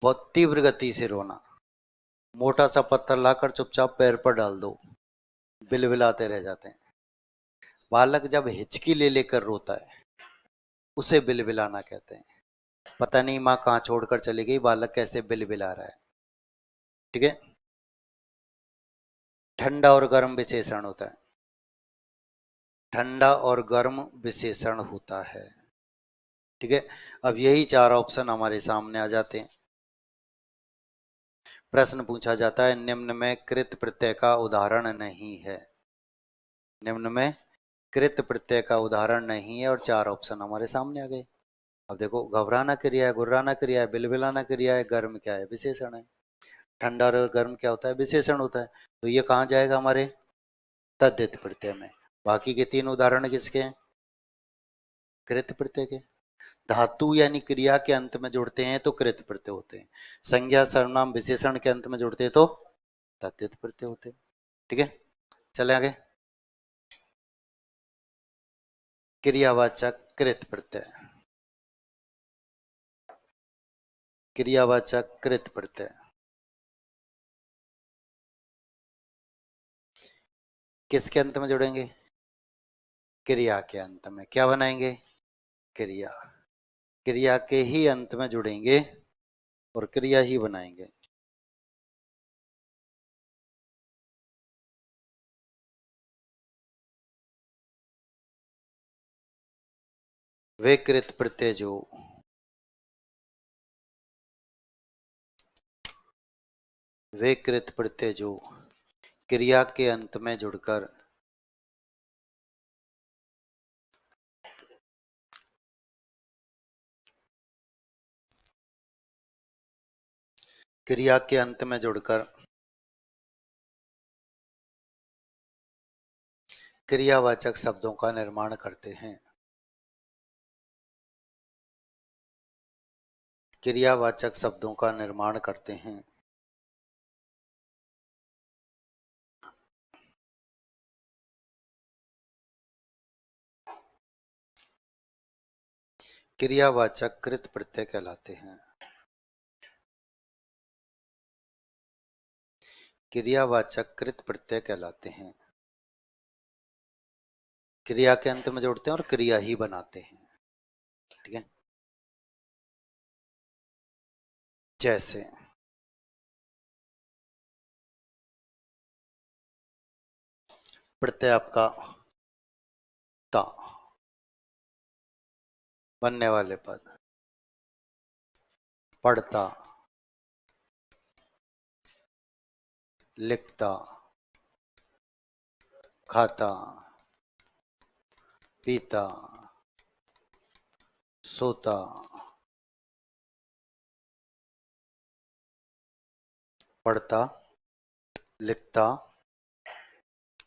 बहुत तीव्र गति से रोना। मोटा सा पत्थर लाकर चुपचाप पैर पर डाल दो, बिलबिलाते रह जाते हैं। बालक जब हिचकी ले लेकर रोता है उसे बिलबिलाना कहते हैं। पता नहीं माँ कहाँ छोड़कर चली गई, बालक कैसे बिलबिला रहा है। ठीक है। ठंडा और गर्म विशेषण होता है। ठंडा और गर्म विशेषण होता है। ठीक है। अब यही चार ऑप्शन हमारे सामने आ जाते हैं। प्रश्न पूछा जाता है निम्न में कृत प्रत्यय का उदाहरण नहीं है। निम्न में कृत प्रत्यय का उदाहरण नहीं है और चार ऑप्शन हमारे सामने आ गए। अब देखो, घबराना क्रिया है, गुर्राना क्रिया है, बिलबिलाना क्रिया है, गर्म क्या है? विशेषण है। ठंडा और गर्म क्या होता है? विशेषण होता है। तो ये कहाँ जाएगा? हमारे तद्धित प्रत्यय में। बाकी के तीन उदाहरण किसके हैं? कृत प्रत्यय के। धातु यानी क्रिया के अंत में जुड़ते हैं तो कृत प्रत्यय होते हैं। संज्ञा सर्वनाम विशेषण के अंत में जुड़ते हैं तो तद्धित प्रत्यय होते हैं। ठीक है, चले आगे। क्रियावाचक कृत प्रत्यय। क्रियावाचक कृत प्रत्यय किसके अंत में जुड़ेंगे? क्रिया के अंत में। क्या बनाएंगे? क्रिया। क्रिया के ही अंत में जुड़ेंगे और क्रिया ही बनाएंगे। वे कृत प्रत्यय जो वे कृत प्रत्यय जो क्रिया के अंत में जुड़कर क्रिया के अंत में जुड़कर क्रियावाचक शब्दों का निर्माण करते हैं। क्रियावाचक शब्दों का निर्माण करते हैं। क्रियावाचक कृत प्रत्यय कहलाते हैं। क्रियावाचक कृत प्रत्यय कहलाते हैं। क्रिया के अंत में जोड़ते हैं और क्रिया ही बनाते हैं। ठीक है। जैसे प्रत्यय आपका ता, बनने वाले पद पढ़ता, लिखता, खाता, पीता, सोता, पढ़ता, लिखता,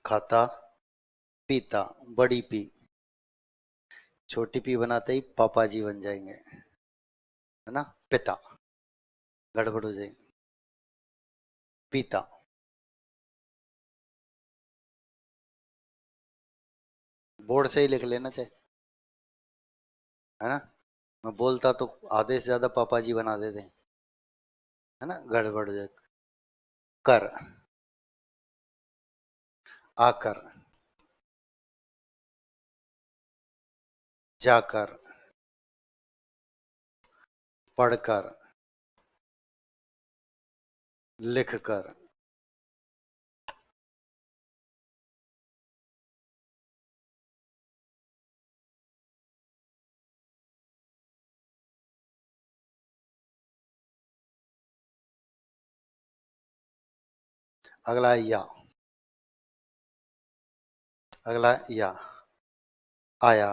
खाता, पीता, बड़ी पी। छोटी पी बनाते ही पापा जी बन जाएंगे, है ना। पिता, गड़बड़ हो जाएगी। पीता, बोर्ड से ही लिख लेना चाहे, है ना। मैं बोलता तो आधे से ज्यादा पापा जी बना देते, है ना, गड़बड़ हो जाए। कर, आकर, जाकर, पढ़कर, लिखकर, अगला या, अगला या, आया,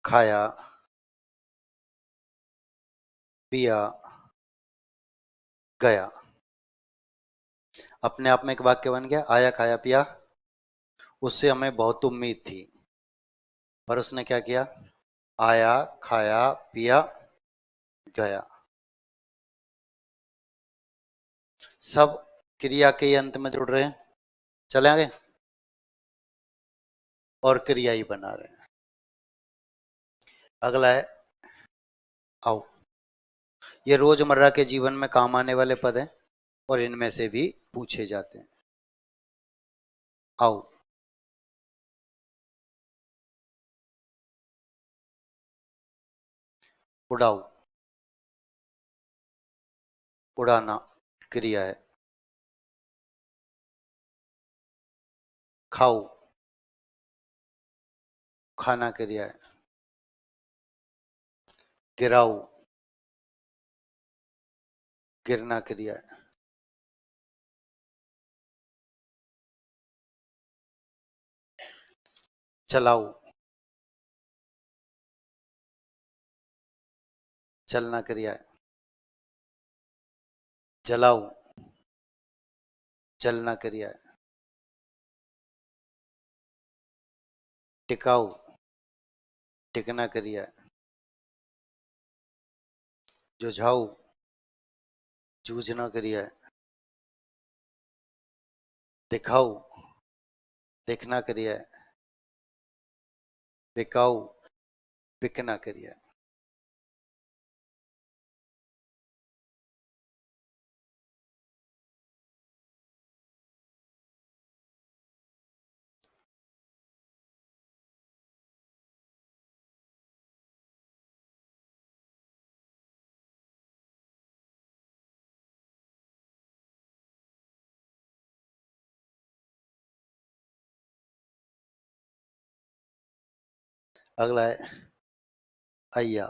खाया, पिया, गया। अपने आप में एक वाक्य बन गया, आया खाया पिया। उससे हमें बहुत उम्मीद थी, पर उसने क्या किया, आया खाया पिया गया। सब क्रिया के अंत में जुड़ रहे हैं, चले आगे, और क्रिया ही बना रहे हैं। अगला है आओ। ये रोजमर्रा के जीवन में काम आने वाले पद हैं और इनमें से भी पूछे जाते हैं। आओ, उड़ाओ, उड़ाना क्रिया है। खाओ, खाना क्रिया है। गिराओ, गिरना क्रिया है। चलाओ, चलना क्रिया है। जलाओ, चलना क्रिया है। टिकाओ, टिकना क्रिया है। जुझाओ, जूझना क्रिया है। दिखाओ, देखना क्रिया है। बिकाऊ, बिकना क्रिया है। अगला है अय्या,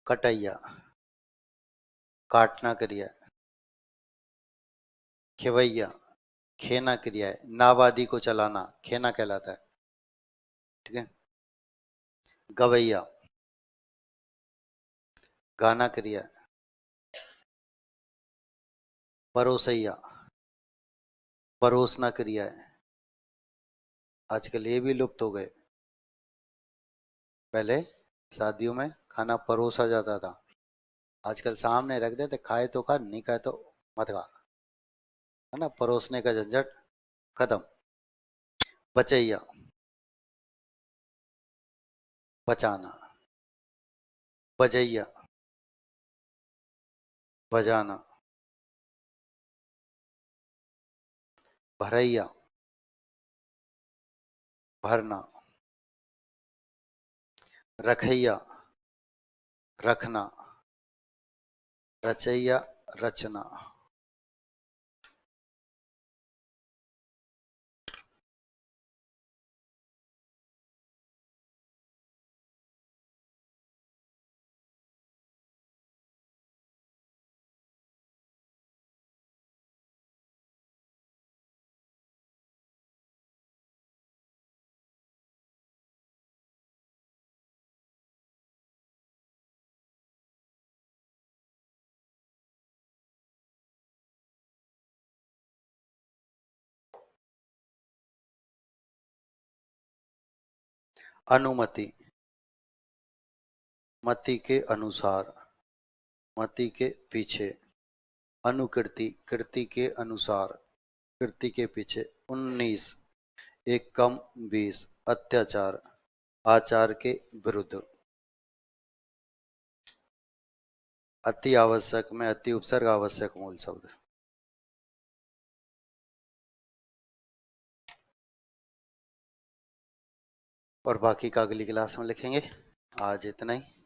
कटैया, काटना क्रिया है। खिवैया, खेना क्रिया है। नाबादी को चलाना खेना कहलाता है, ठीक है। गवैया, गाना क्रिया है। परोसैया, परोसना क्रिया है। आजकल ये भी लुप्त हो गए। पहले शादियों में खाना परोसा जाता था, आजकल सामने रख देते, खाए तो खा, नहीं खाए तो मत खा, है ना। परोसने का झंझट खत्म। बचैया, बचाना। बजैया, बजाना। भरैया, भरना। रखैया, रखना। रचैया, रचना। अनुमति, मति के अनुसार, मति के पीछे, अनुकृति, कृति के अनुसार, कृति के पीछे, 19, एक कम 20, अत्याचार, आचार के विरुद्ध। अति आवश्यक में अति उपसर्ग आवश्यक मूल शब्द। और बाकी का अगली क्लास में लिखेंगे। आज इतना ही।